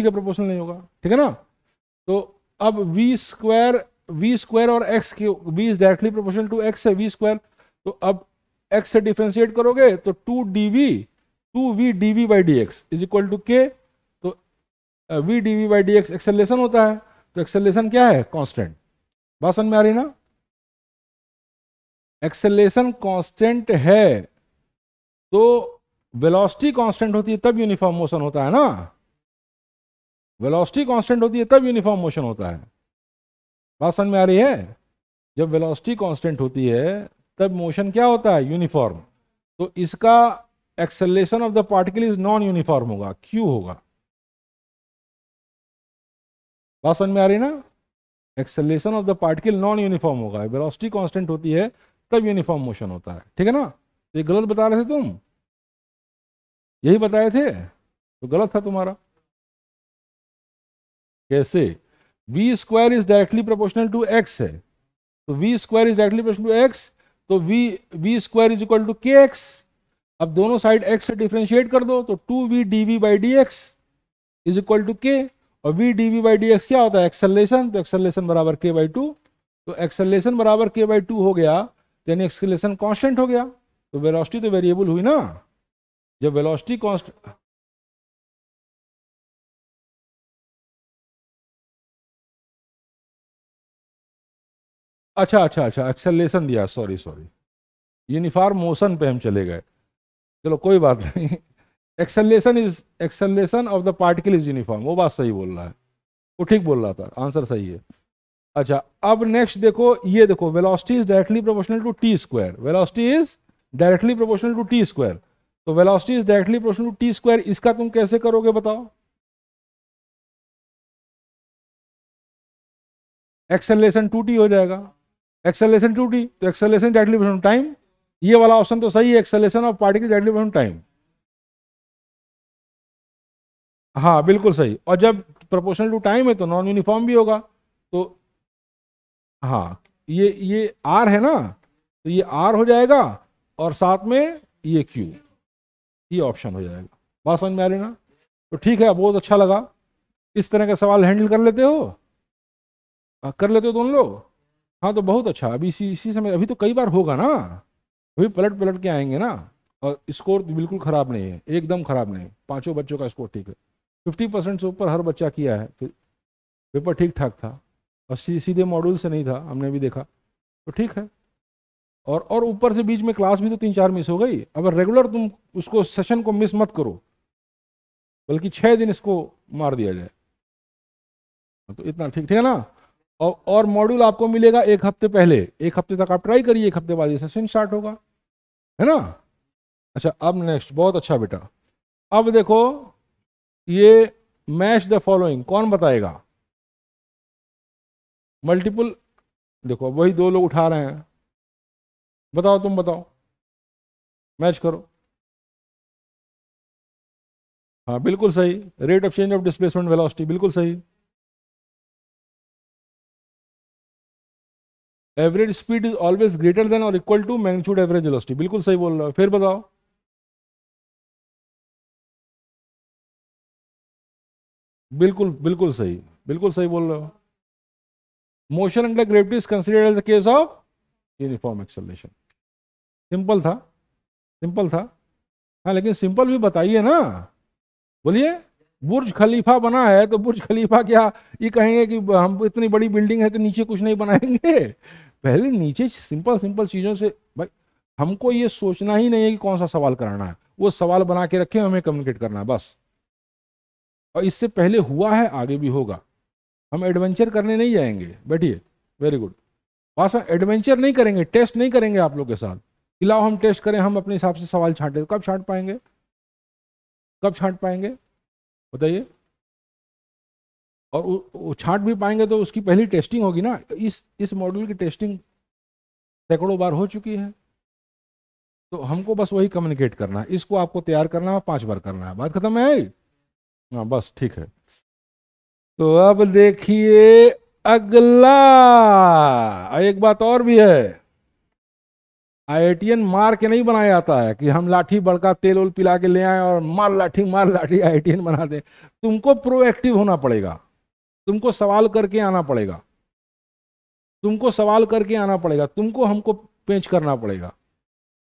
का प्रोपोर्शनल नहीं होगा, ठीक है ना? तो अब v स्क्वायर और x की, v is directly proportional to x है, v स्क्वायर, तो अब x से डिफरेंशिएट करोगे तो 2v dv by dx is equal to k, तो v dv by dx acceleration होता है, तो एक्सेलरेशन क्या है, कांस्टेंट। बात समझ में आ रही ना? एक्सेलरेशन कांस्टेंट है तो वेलोसिटी कांस्टेंट होती है तब यूनिफॉर्म मोशन होता है ना, वेलोसिटी कांस्टेंट होती है तब यूनिफॉर्म मोशन होता है। बात समझ में आ रही है? जब वेलोसिटी कांस्टेंट होती है तब मोशन क्या होता है, यूनिफॉर्म। तो इसका acceleration of the particle is non uniform होगा, क्यू होगा। बात समझ में आ रही ना? Acceleration of the particle non uniform होगा, वेलोसिटी कांस्टेंट होती है तब यूनिफॉर्म मोशन होता है, ठीक है ना? तो ये गलत बता रहे थे तुम, यही बताए थे, तो गलत था तुम्हारा। कैसे? v square is directly proportional to x है, तो v square is directly proportional to x, तो v square is equal to kx। अब दोनों साइड x से डिफरेंशिएट कर दो, तो 2v dv by dx is equal to k, और v dv बाई dx क्या होता है, एक्सेलरेशन, तो एक्सेलरेशन बराबर k बाई 2, तो एक्सेलरेशन बराबर k बाई 2 हो गया, यानी एक्सेलरेशन कांस्टेंट हो गया। तो वेलोसिटी तो वेरिएबल हुई ना, जब वेलोसिटी कांस्टेंट, अच्छा, एक्सेलरेशन दिया, सॉरी, यूनिफॉर्म मोशन पे हम चले गए, चलो कोई बात नहीं। Acceleration of the particle is uniform, वो बात सही बोल रहा है, वो ठीक बोल रहा था, आंसर सही है। अच्छा, अब नेक्स्ट देखो, ये देखो velocity is directly proportional to t square, velocity is directly proportional to t square, तो velocity is directly proportional to t square, इसका तुम कैसे करोगे बताओ? एक्सेलरेशन 2t हो जाएगा, एक्सेलरेशन 2t, तो एक्सेलरेशन डायरेक्टली प्रोपोर्शनल टाइम, ये वाला ऑप्शन तो सही है, acceleration of particle directly proportional time. हाँ बिल्कुल सही, और जब प्रोपोर्शनल टू टाइम है तो नॉन यूनिफॉर्म भी होगा, तो हाँ, ये r है ना, तो ये r हो जाएगा, और साथ में ये q, ये ऑप्शन हो जाएगा। बात समझ में आ रही ना? तो ठीक है, बहुत अच्छा लगा। इस तरह के सवाल हैंडल कर लेते हो? कर लेते हो दोनों लोग? हाँ तो बहुत अच्छा। अभी इसी इसी समय, अभी तो कई बार होगा ना, अभी पलट पलट के आएंगे ना। और स्कोर बिल्कुल खराब नहीं है, एकदम खराब नहीं। पांचों बच्चों का स्कोर ठीक है, 50% से ऊपर हर बच्चा किया है। पेपर ठीक ठाक था, और सीधे मॉड्यूल से नहीं था, हमने भी देखा। तो ठीक है। और ऊपर से बीच में क्लास भी तो 3-4 मिस हो गई। अगर रेगुलर तुम उसको सेशन को मिस मत करो, बल्कि 6 दिन इसको मार दिया जाए, तो इतना ठीक ठीक है ना। और मॉड्यूल आपको मिलेगा 1 हफ्ते पहले। 1 हफ्ते तक आप ट्राई करिए, 1 हफ्ते बाद ये सेशन स्टार्ट होगा, है ना। अच्छा, अब नेक्स्ट, बहुत अच्छा बेटा। अब देखो, ये मैच द फॉलोइंग कौन बताएगा? मल्टीपल, देखो वही दो लोग उठा रहे हैं, बताओ, तुम बताओ, मैच करो। हाँ बिल्कुल सही, rate of change of displacement velocity, बिल्कुल सही। Average speed is always greater than और equal to magnitude average velocity, बिल्कुल सही बोल रहे हो। फिर बताओ। बिल्कुल बिल्कुल सही, बिल्कुल सही बोल रहे हो। Motion under gravity is considered as a case of uniform acceleration. Simple था, सिंपल था। हाँ लेकिन सिंपल भी बताइए ना, बोलिए। बुर्ज खलीफा बना है तो बुर्ज खलीफा क्या ये कहेंगे कि हम इतनी बड़ी बिल्डिंग है तो नीचे कुछ नहीं बनाएंगे? पहले नीचे सिंपल सिंपल चीजों से भाई, हमको ये सोचना ही नहीं है कि कौन सा सवाल कराना है, वो सवाल बना के रखे, हमें कम्युनिकेट करना है बस। और इससे पहले हुआ है, आगे भी होगा। हम एडवेंचर करने नहीं जाएंगे, बैठिए। Very good. बस एडवेंचर नहीं करेंगे, टेस्ट नहीं करेंगे आप लोग के साथ। खिलाओ हम टेस्ट करें, हम अपने हिसाब से सवाल छांटे, तो कब छांट पाएंगे? कब छांट पाएंगे बताइए? और वो छांट भी पाएंगे तो उसकी पहली टेस्टिंग होगी ना। इस मॉड्यूल की टेस्टिंग सैकड़ों बार हो चुकी है। तो हमको बस वही कम्युनिकेट करना है, इसको आपको तैयार करना है, 5 बार करना है, बात खत्म है। हाँ बस ठीक है। तो अब देखिए अगला। एक बात और भी है, आईआईटीएन मार के नहीं बनाया जाता है कि हम लाठी बड़का तेल उल पिला के ले आए और मार लाठी आईआईटीएन बना दे। तुमको प्रोएक्टिव होना पड़ेगा, तुमको सवाल करके आना पड़ेगा, तुमको सवाल करके आना पड़ेगा, तुमको हमको पेंच करना पड़ेगा।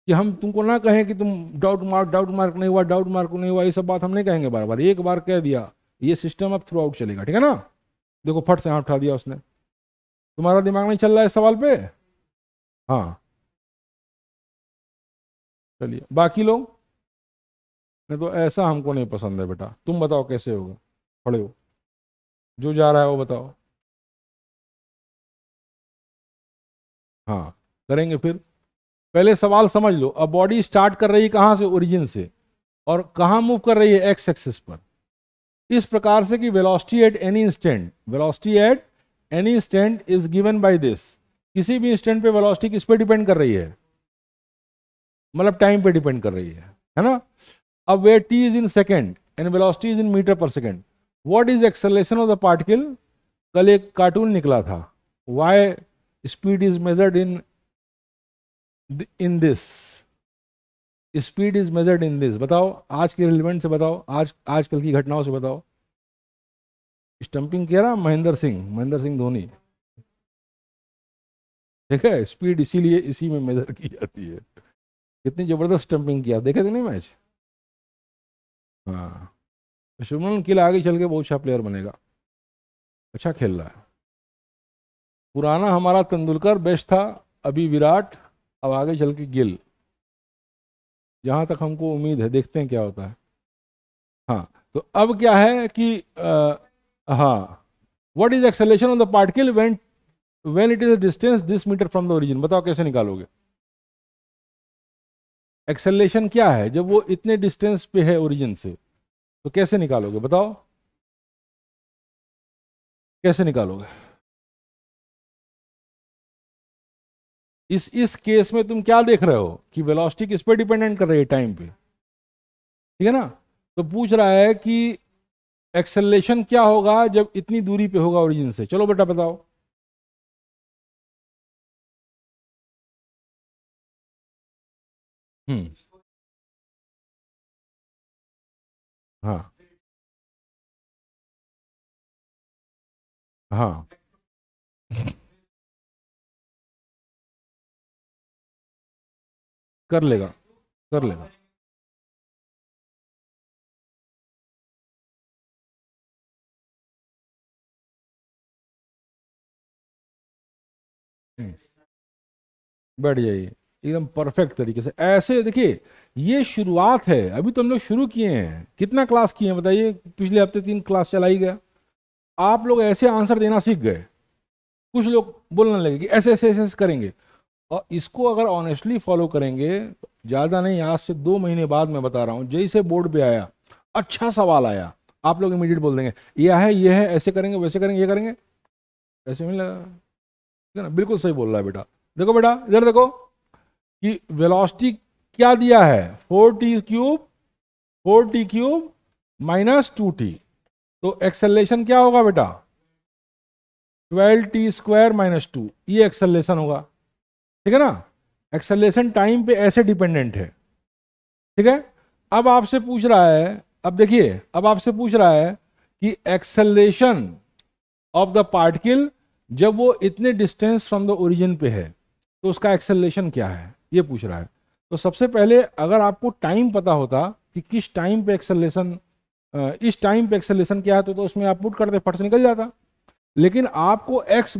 कि हम तुमको ना कहें कि तुम डाउट मार्क नहीं हुआ, डाउट मार्क नहीं हुआ, ये सब बात हम नहीं कहेंगे बार बार। एक बार कह दिया, ये सिस्टम अब थ्रू आउट चलेगा, ठीक है ना। देखो फट से हाथ उठा दिया उसने। तुम्हारा दिमाग नहीं चल रहा है इस सवाल पे? हाँ, चलिए बाकी लोग। नहीं तो ऐसा हमको नहीं पसंद है बेटा। तुम बताओ कैसे होगा, खड़े हो, जो जा रहा है वो बताओ। हाँ, करेंगे फिर। पहले सवाल समझ लो। अब बॉडी स्टार्ट कर रही है कहाँ से? ओरिजिन से। और कहाँ मूव कर रही है? एक्स एक्सिस पर। इस प्रकार से कि velocity at any instant, velocity at any instant is given by this. किसी भी इंस्टेंट पे वेलोसिटी किस पे डिपेंड कर रही है? मतलब टाइम पे डिपेंड कर रही है ना। अब where t is in second and velocity is in metre per second, what is acceleration of the particle? कल एक कार्टून निकला था, why speed is measured in this, speed is measured in this. बताओ आज के रिलेवेंट से, बताओ आज आजकल की घटनाओं से बताओ। स्टंपिंग किया ना महेंद्र सिंह धोनी। ठीक है, स्पीड इसीलिए इसी में मेजर की जाती है। कितनी जबरदस्त स्टंपिंग किया, देखे थे नहीं मैच? हाँ, शुभमन गिल आगे चल के बहुत अच्छा प्लेयर बनेगा, अच्छा खेल रहा है। पुराना हमारा तेंदुलकर बेस्ट था, अभी विराट, अब आगे चल के गिल, जहां तक हमको उम्मीद है, देखते हैं क्या होता है। हाँ, तो अब क्या है कि हाँ, what is acceleration of the particle when it is a distance this metre from the origin? बताओ कैसे निकालोगे? एक्सेलरेशन क्या है जब वो इतने डिस्टेंस पे है ओरिजिन से, तो कैसे निकालोगे बताओ? कैसे निकालोगे? इस केस में तुम क्या देख रहे हो कि वेलोसिटी किस पे डिपेंडेंट कर रही है? टाइम पे, ठीक है ना। तो पूछ रहा है कि एक्सेलरेशन क्या होगा जब इतनी दूरी पे होगा ओरिजिन से। चलो बेटा बताओ। हम्म हाँ हाँ कर लेगा, कर लेगा। हम्म, बैठ जाइए एकदम परफेक्ट तरीके से ऐसे। देखिए ये शुरुआत है, अभी तो हम लोग शुरू किए हैं। कितना क्लास किए हैं बताइए? पिछले हफ्ते 3 क्लास चलाई गया। आप लोग ऐसे आंसर देना सीख गए। कुछ लोग बोलने लगे कि ऐसे ऐसे ऐसे ऐसे करेंगे, और इसको अगर ऑनेस्टली फॉलो करेंगे, ज्यादा नहीं, आज से 2 महीने बाद मैं बता रहा हूँ, जैसे बोर्ड पे आया अच्छा सवाल आया, आप लोग इमीडिएट बोल देंगे ये है, ऐसे करेंगे, वैसे करेंगे, ये करेंगे। ऐसे नहीं लगा? ठीक है ना? बिल्कुल सही बोल रहा है बेटा। देखो बेटा इधर देखो कि वेलोसिटी क्या दिया है, 4t³ 4t³ -2t। तो एक्सेलरेशन क्या होगा बेटा? 12t² - 2, ये एक्सेलरेशन होगा। ठीक है ना? एक्सेलरेशन टाइम पे ऐसे डिपेंडेंट है। ठीक है। अब आपसे पूछ रहा है, अब देखिए, अब आपसे पूछ रहा है कि एक्सेलरेशन ऑफ द पार्टिकल जब वो इतने डिस्टेंस फ्रॉम द ओरिजिन पे है तो उसका एक्सेलरेशन क्या है, ये पूछ रहा है। तो सबसे पहले अगर आपको टाइम पता होता कि किस टाइम पे एक्सेलरेशन, इस टाइम पे एक्सेलरेशन क्या है, तो उसमें आप पुट करते, फट से निकल जाता। लेकिन आपको x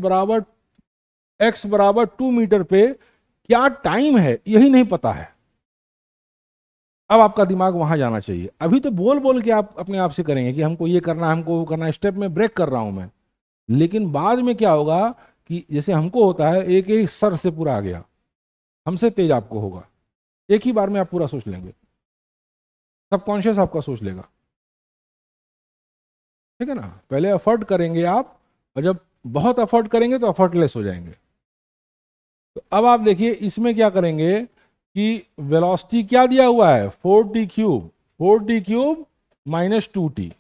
बराबर 2 मीटर पे क्या टाइम है यही नहीं पता है। अब आपका दिमाग वहां जाना चाहिए। अभी तो बोल बोल के आप अपने आप से करेंगे कि हमको ये करना है, हमको वो करना है, स्टेप में ब्रेक कर रहा हूं मैं। लेकिन बाद में क्या होगा कि जैसे हमको होता है, एक एक सर से पूरा आ गया, हमसे तेज आपको होगा। एक ही बार में आप पूरा सोच लेंगे, सबकॉन्शियस आपका सोच लेगा। ठीक है ना? पहले एफर्ट करेंगे आप, और जब बहुत एफर्ट करेंगे तो एफर्टलेस हो जाएंगे। तो अब आप देखिए इसमें क्या करेंगे कि वेलोसिटी क्या दिया हुआ है, 4t³ 4t³ -2t।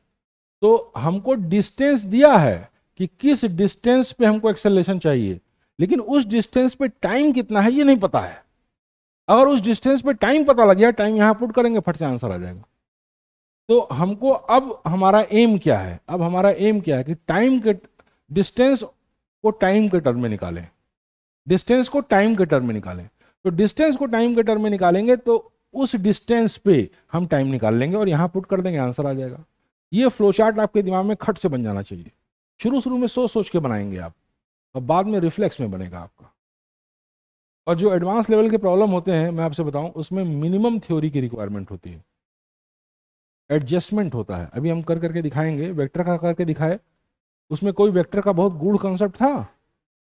तो हमको डिस्टेंस दिया है कि किस डिस्टेंस पे हमको एक्सेलरेशन चाहिए, लेकिन उस डिस्टेंस पे टाइम कितना है ये नहीं पता है। अगर उस डिस्टेंस पे टाइम पता लग गया, टाइम यहां पुट करेंगे, फट से आंसर आ जाएगा। तो हमको अब हमारा एम क्या है, अब हमारा एम क्या है कि टाइम के, डिस्टेंस को टाइम के टर्म में निकालें, डिस्टेंस को टाइम के टर्म में निकालें। तो डिस्टेंस को टाइम के टर्म में निकालेंगे तो उस डिस्टेंस पे हम टाइम निकाल लेंगे और यहां पुट कर देंगे, आंसर आ जाएगा। ये फ्लो चार्ट आपके दिमाग में खट से बन जाना चाहिए। शुरू शुरू में सोच सोच के बनाएंगे आप, और बाद में रिफ्लेक्स में बनेगा आपका। और जो एडवांस लेवल के प्रॉब्लम होते हैं मैं आपसे बताऊं, उसमें मिनिमम थ्योरी की रिक्वायरमेंट होती है, एडजस्टमेंट होता है। अभी हम कर करके दिखाएंगे, वेक्टर का करके दिखाए, उसमें कोई वेक्टर का बहुत गूढ़ कॉन्सेप्ट था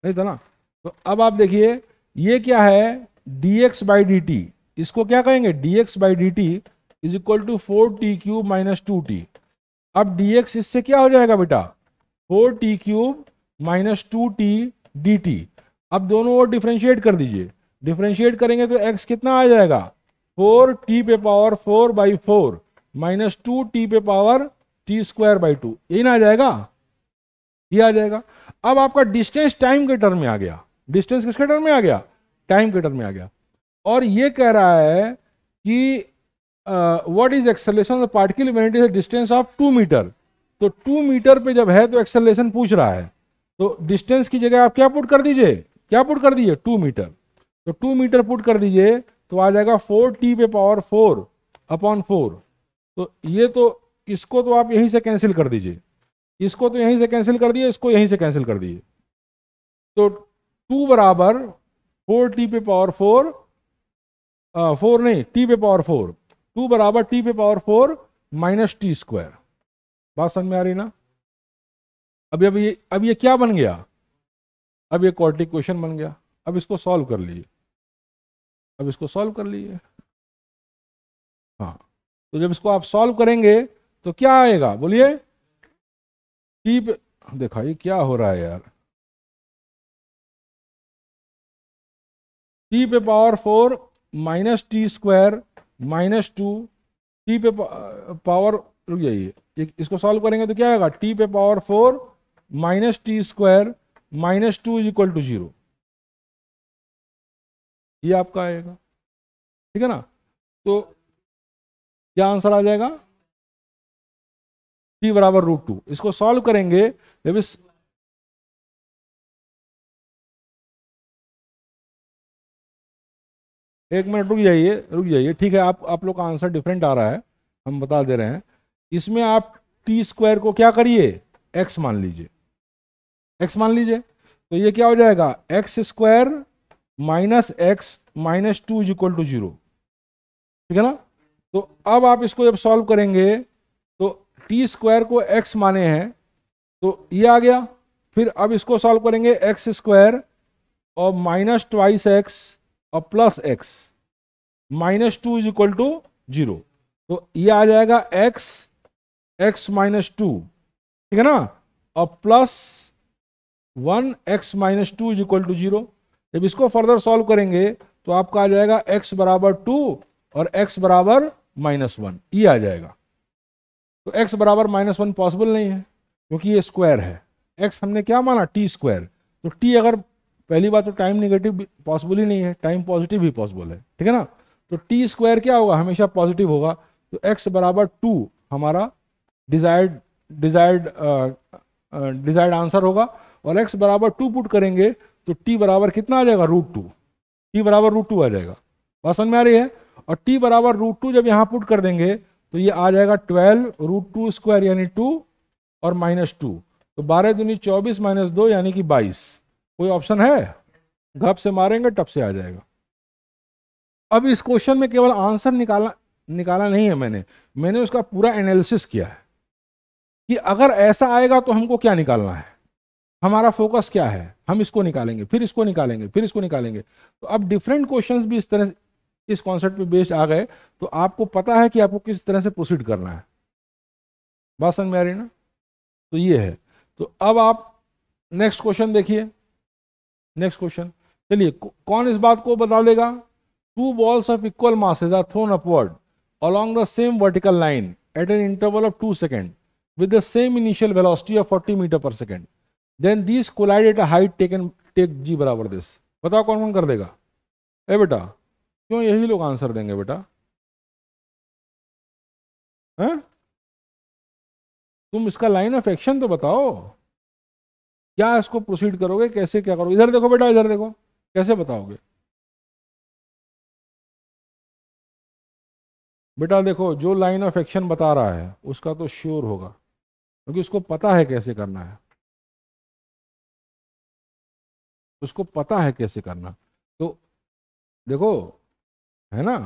नहीं था ना। तो अब आप देखिए ये क्या है, dx/dt। इसको क्या कहेंगे, dx/dt = 4t³ -2t। अब dx इससे क्या हो जाएगा बेटा, 4t³ -2t dt। अब दोनों ओर डिफ्रेंशिएट कर दीजिए, डिफ्रेंशिएट करेंगे तो x कितना आ जाएगा, 4t⁴/4 -2t⁴t²/2, यही ना आ जाएगा, ये आ जाएगा। अब आपका डिस्टेंस टाइम के टर्म में आ गया, डिस्टेंस किसके टर्म में आ गया, टाइम के टर्म में आ गया। और ये कह रहा है कि what is acceleration of particle when it is a distance of 2 metre. तो 2 मीटर पे जब है तो एक्सेलरेशन पूछ रहा है, तो डिस्टेंस की जगह आप क्या पुट कर दीजिए, क्या पुट कर दीजिए, 2 मीटर। तो 2 मीटर पुट कर दीजिए तो आ जाएगा 4t⁴/4। तो ये तो, इसको तो आप यहीं से कैंसिल कर दीजिए, इसको तो यहीं से कैंसिल कर दिए, इसको यहीं से कैंसिल कर दिए। तो 2 बराबर 4t⁴, 4 नहीं, t⁴, 2 बराबर t⁴ -t²। बात समझ में आ रही ना? अब ये क्या बन गया, अब ये क्वाड्रेटिक क्वेश्चन बन गया। अब इसको सॉल्व कर लीजिए, अब इसको सॉल्व कर लीजिए। हाँ, तो जब इसको आप सॉल्व करेंगे तो क्या आएगा बोलिए, टी पे, देखा ये क्या हो रहा है यार, t⁴ -t² -2 t⁴, रुक जाइए, इसको सॉल्व करेंगे तो क्या आएगा, t⁴ -t² -2 = 0, ये आपका आएगा। ठीक है ना? तो क्या आंसर आ जाएगा, t बराबर √2। इसको सॉल्व करेंगे जब इस एक मिनट रुक जाइए, ठीक है, आप लोग का आंसर डिफरेंट आ रहा है, हम बता दे रहे हैं। इसमें आप टी स्क्वायर को क्या करिए, एक्स मान लीजिए, एक्स मान लीजिए, तो ये क्या हो जाएगा, x square minus x minus 2 is equal to 0, ठीक है ना। तो अब आप इसको जब सॉल्व करेंगे तो टी स्क्वायर को एक्स माने हैं तो ये आ गया, फिर अब इसको सॉल्व करेंगे एक्स स्क्वायर और माइनस ट्वाइस एक्स और plus x minus 2 is equal to 0, तो ये आ जाएगा एक्स एक्स माइनस 2, ठीक है ना, और plus 1 x minus 2 is equal to 0। जब इसको फर्दर सॉल्व करेंगे तो आपका आ जाएगा x बराबर 2 और x बराबर -1, ये आ जाएगा। तो x बराबर -1 पॉसिबल नहीं है क्योंकि ये स्क्वायर है, x हमने क्या माना, टी स्क्वायर, तो t अगर पहली बात तो टाइम नेगेटिव पॉसिबल ही नहीं है, टाइम पॉजिटिव ही पॉसिबल है, ठीक है ना। तो टी स्क्वायर क्या होगा, हमेशा पॉजिटिव होगा, तो x बराबर 2 हमारा डिजायर्ड आंसर होगा, और x बराबर 2 पुट करेंगे तो t बराबर कितना आ जाएगा, √2, t बराबर √2 आ जाएगा, बात समझ में आ रही है। और t बराबर √2 जब यहाँ पुट कर देंगे तो ये आ जाएगा 12 √2 स्क्वायर यानी 2 और -2, तो 12 दूनी 24 -2 यानी कि 22। कोई ऑप्शन है, घप से मारेंगे टप से आ जाएगा। अब इस क्वेश्चन में केवल आंसर निकाला नहीं है मैंने उसका पूरा एनालिसिस किया है कि अगर ऐसा आएगा तो हमको क्या निकालना है, हमारा फोकस क्या है, हम इसको निकालेंगे, फिर इसको निकालेंगे, फिर इसको निकालेंगे। तो अब डिफरेंट क्वेश्चंस भी इस तरह से इस कॉन्सेप्ट पे बेस्ड आ गए, तो आपको पता है कि आपको किस तरह से प्रोसीड करना है, बात समझ में आ रही ना। तो ये है, तो अब आप नेक्स्ट क्वेश्चन देखिए, नेक्स्ट क्वेश्चन, चलिए कौन इस बात को बता देगा, 2 balls of equal masses are thrown upward along the same vertical line at an interval of 2 seconds with the same initial velocity of 40 meter per second. Then these collide at a height take g बराबर this. बताओ कौन कौन कर देगा, ए बेटा, क्यों यही लोग आंसर देंगे बेटा, हैं? तुम इसका लाइन ऑफ एक्शन तो बताओ, क्या इसको प्रोसीड करोगे, कैसे क्या करोगे, इधर देखो बेटा, इधर देखो, कैसे बताओगे बेटा। देखो जो लाइन ऑफ एक्शन बता रहा है उसका तो श्योर होगा क्योंकि उसको पता है कैसे करना है, उसको पता है कैसे करना। तो देखो, है ना,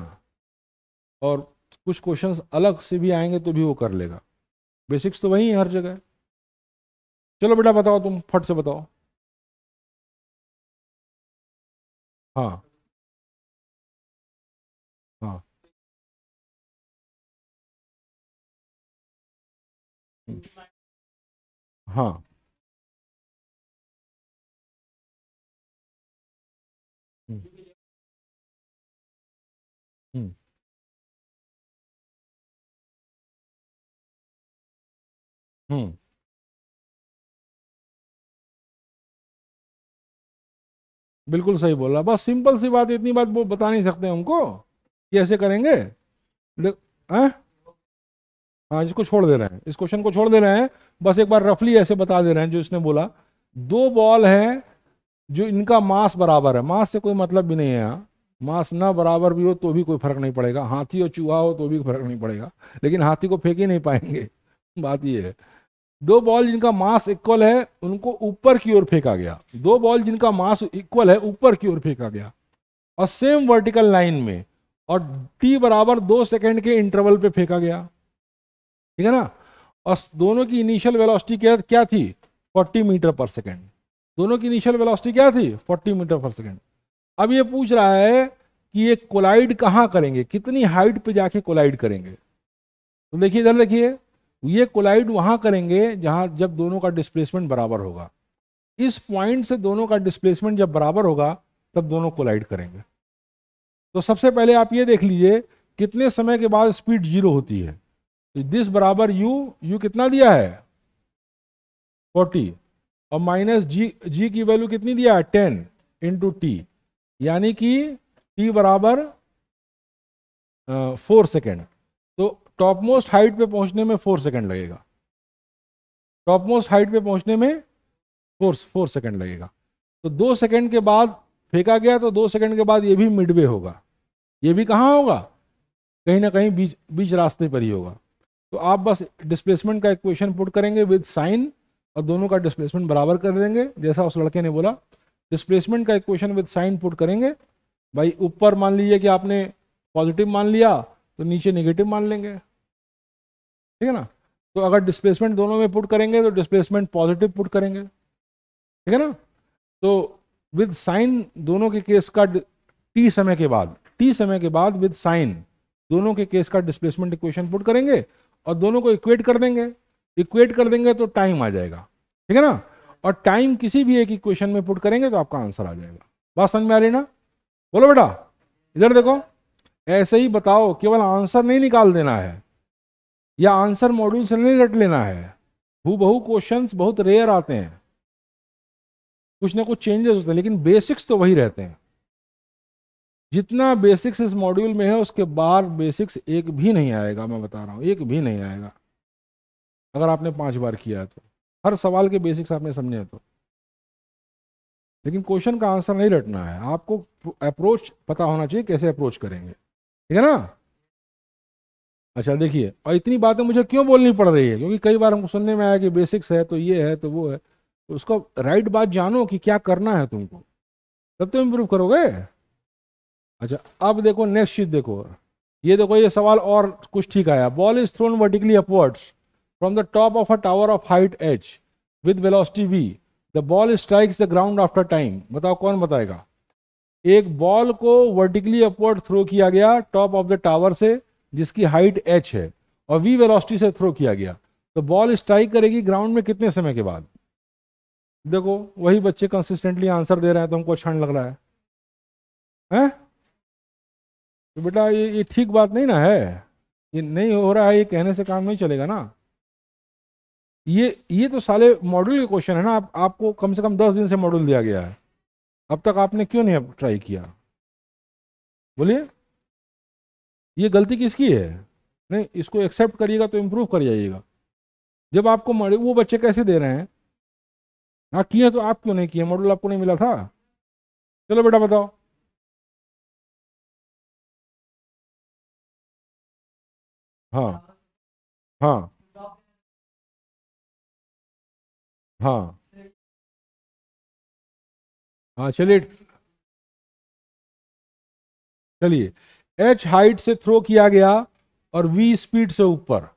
और कुछ क्वेश्चंस अलग से भी आएंगे तो भी वो कर लेगा, बेसिक्स तो वही है हर जगह। चलो बेटा बताओ, तुम फट से बताओ। हाँ हाँ, हाँ, हम्म, हम्म, हम्म, बिल्कुल सही बोला, बस सिंपल सी बात, इतनी बात वो बता नहीं सकते हमको कि ऐसे करेंगे। देख, हैं? हाँ, इसको छोड़ दे रहे हैं, इस क्वेश्चन को छोड़ दे रहे हैं, बस एक बार रफली ऐसे बता दे रहे हैं जो इसने बोला। 2 बॉल हैं जो इनका मास बराबर है, मास से कोई मतलब भी नहीं है यहाँ, मास ना बराबर भी हो तो भी कोई फर्क नहीं पड़ेगा, हाथी और चूहा हो तो भी फर्क नहीं पड़ेगा, लेकिन हाथी को फेंक ही नहीं पाएंगे बात ये है। 2 बॉल जिनका मास इक्वल है उनको ऊपर की ओर फेंका गया, 2 बॉल जिनका मास इक्वल है ऊपर की ओर फेंका गया और सेम वर्टिकल लाइन में, और t बराबर 2 सेकंड के इंटरवल पे फेंका गया, ठीक है ना। और दोनों की इनिशियल वेलोसिटी क्या थी, 40 मीटर पर सेकंड, दोनों की इनिशियल वेलोसिटी क्या थी, 40 मीटर पर सेकंड। अब ये पूछ रहा है कि ये कोलाइड कहाँ करेंगे, कितनी हाइट पे जाके कोलाइड करेंगे। तो देखिए इधर देखिए, ये कोलाइड वहां करेंगे जहां जब दोनों का डिस्प्लेसमेंट बराबर होगा, इस पॉइंट से दोनों का डिस्प्लेसमेंट जब बराबर होगा तब दोनों कोलाइड करेंगे। तो सबसे पहले आप ये देख लीजिए कितने समय के बाद स्पीड 0 होती है, दिस बराबर u कितना दिया है, 40, और माइनस जी की वैल्यू कितनी दिया है, 10 इंटू टी, यानी कि t बराबर 4 सेकेंड। तो टॉप मोस्ट हाइट पे पहुंचने में 4 सेकेंड लगेगा, टॉप मोस्ट हाइट पे पहुंचने में 4 सेकंड लगेगा। तो 2 सेकंड के बाद फेंका गया, तो 2 सेकंड के बाद ये भी मिडवे होगा। ये भी कहाँ होगा? कहीं ना कहीं बीच बीच रास्ते पर ही होगा। तो आप बस डिस्प्लेसमेंट का इक्वेशन पुट करेंगे विद साइन और दोनों का डिस्प्लेसमेंट बराबर कर देंगे, जैसा उस लड़के ने बोला। डिस्प्लेसमेंट का इक्वेशन विद साइन पुट करेंगे भाई, ऊपर मान लीजिए कि आपने पॉजिटिव मान लिया तो नीचे नेगेटिव मान लेंगे, ठीक है ना। तो अगर डिस्प्लेसमेंट दोनों में पुट करेंगे तो डिस्प्लेसमेंट पॉजिटिव पुट करेंगे, ठीक है ना। तो विद साइन दोनों के केस का टी समय के बाद विद साइन दोनों के केस का डिस्प्लेसमेंट इक्वेशन पुट करेंगे और दोनों को इक्वेट कर देंगे तो टाइम आ जाएगा, ठीक है ना। और टाइम किसी भी एक इक्वेशन में पुट करेंगे तो आपका आंसर आ जाएगा। बात समझ में आ रही ना? बोलो बेटा, इधर देखो, ऐसे ही बताओ, केवल आंसर नहीं निकाल देना है या आंसर मॉड्यूल से नहीं रट लेना है। हूबहू क्वेश्चंस बहुत रेयर आते हैं, कुछ ना कुछ चेंजेस होते हैं, लेकिन बेसिक्स तो वही रहते हैं। जितना बेसिक्स इस मॉड्यूल में है उसके बाहर बेसिक्स एक भी नहीं आएगा, मैं बता रहा हूं, एक भी नहीं आएगा। अगर आपने 5 बार किया है तो हर सवाल के बेसिक्स आपने समझे तो। लेकिन क्वेश्चन का आंसर नहीं रटना है, आपको अप्रोच पता होना चाहिए, कैसे अप्रोच करेंगे, ठीक है ना। अच्छा देखिए, और इतनी बातें मुझे क्यों बोलनी पड़ रही है, क्योंकि कई बार हमको सुनने में आया कि बेसिक्स है तो ये है तो वो है, तो उसको राइट बात जानो कि क्या करना है तुमको, तब तो इम्प्रूव करोगे। अच्छा अब देखो नेक्स्ट चीज देखो, ये देखो ये सवाल और कुछ ठीक आया। Ball is thrown vertically upwards from the top of a tower of height h with velocity v, the ball strikes the ground after time. बताओ कौन बताएगा? एक बॉल को वर्टिकली अपवर्ड थ्रो किया गया टॉप ऑफ द टावर से जिसकी height h है और v वेलोसिटी से थ्रो किया गया, तो बॉल स्ट्राइक करेगी ग्राउंड में कितने समय के बाद? देखो वही बच्चे कंसिस्टेंटली आंसर दे रहे हैं तो हमको अच्छा लग रहा है? तो बेटा ये ठीक बात नहीं ना है, ये नहीं हो रहा है, ये कहने से काम नहीं चलेगा ना। ये तो साले मॉड्यूल के क्वेश्चन है ना, आपको कम से कम 10 दिन से मॉड्यूल दिया गया है, अब तक आपने क्यों नहीं ट्राई किया? बोलिए, ये गलती किसकी है? नहीं, इसको एक्सेप्ट करिएगा तो इम्प्रूव कर जाइएगा। जब आपको वो बच्चे कैसे दे रहे हैं, हाँ किए तो आप क्यों नहीं किए? मॉड्यूल आपको नहीं मिला था? चलो बेटा बताओ। हाँ हाँ हाँ हाँ, चलिए चलिए, h हाइट से थ्रो किया गया और v स्पीड से ऊपर,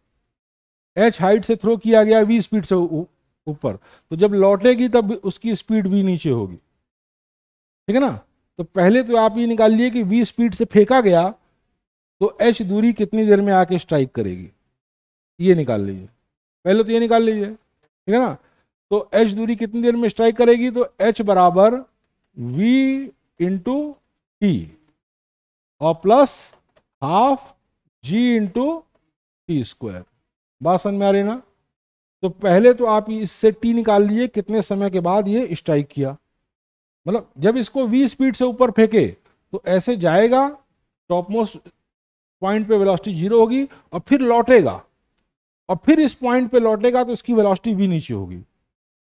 h हाइट से थ्रो किया गया v स्पीड से ऊपर, तो जब लौटेगी तब उसकी स्पीड v नीचे होगी, ठीक है ना। तो पहले तो आप ये निकाल लिए कि v स्पीड से फेंका गया तो h दूरी कितनी देर में आके स्ट्राइक करेगी, ये निकाल लीजिए। पहले तो ये निकाल लीजिए, ठीक है ना। तो h दूरी कितनी देर में स्ट्राइक करेगी, तो h बराबर v इंटू टी और plus half g into T square. बात समझ में आ रही ना? तो पहले तो आप इससे t निकाल लिए कितने समय के बाद ये स्ट्राइक किया, मतलब जब इसको v स्पीड से ऊपर फेंके तो ऐसे जाएगा, टॉप मोस्ट पॉइंट पे वेलोसिटी 0 होगी और फिर लौटेगा और फिर इस पॉइंट पे लौटेगा तो इसकी वेलोसिटी v नीचे होगी।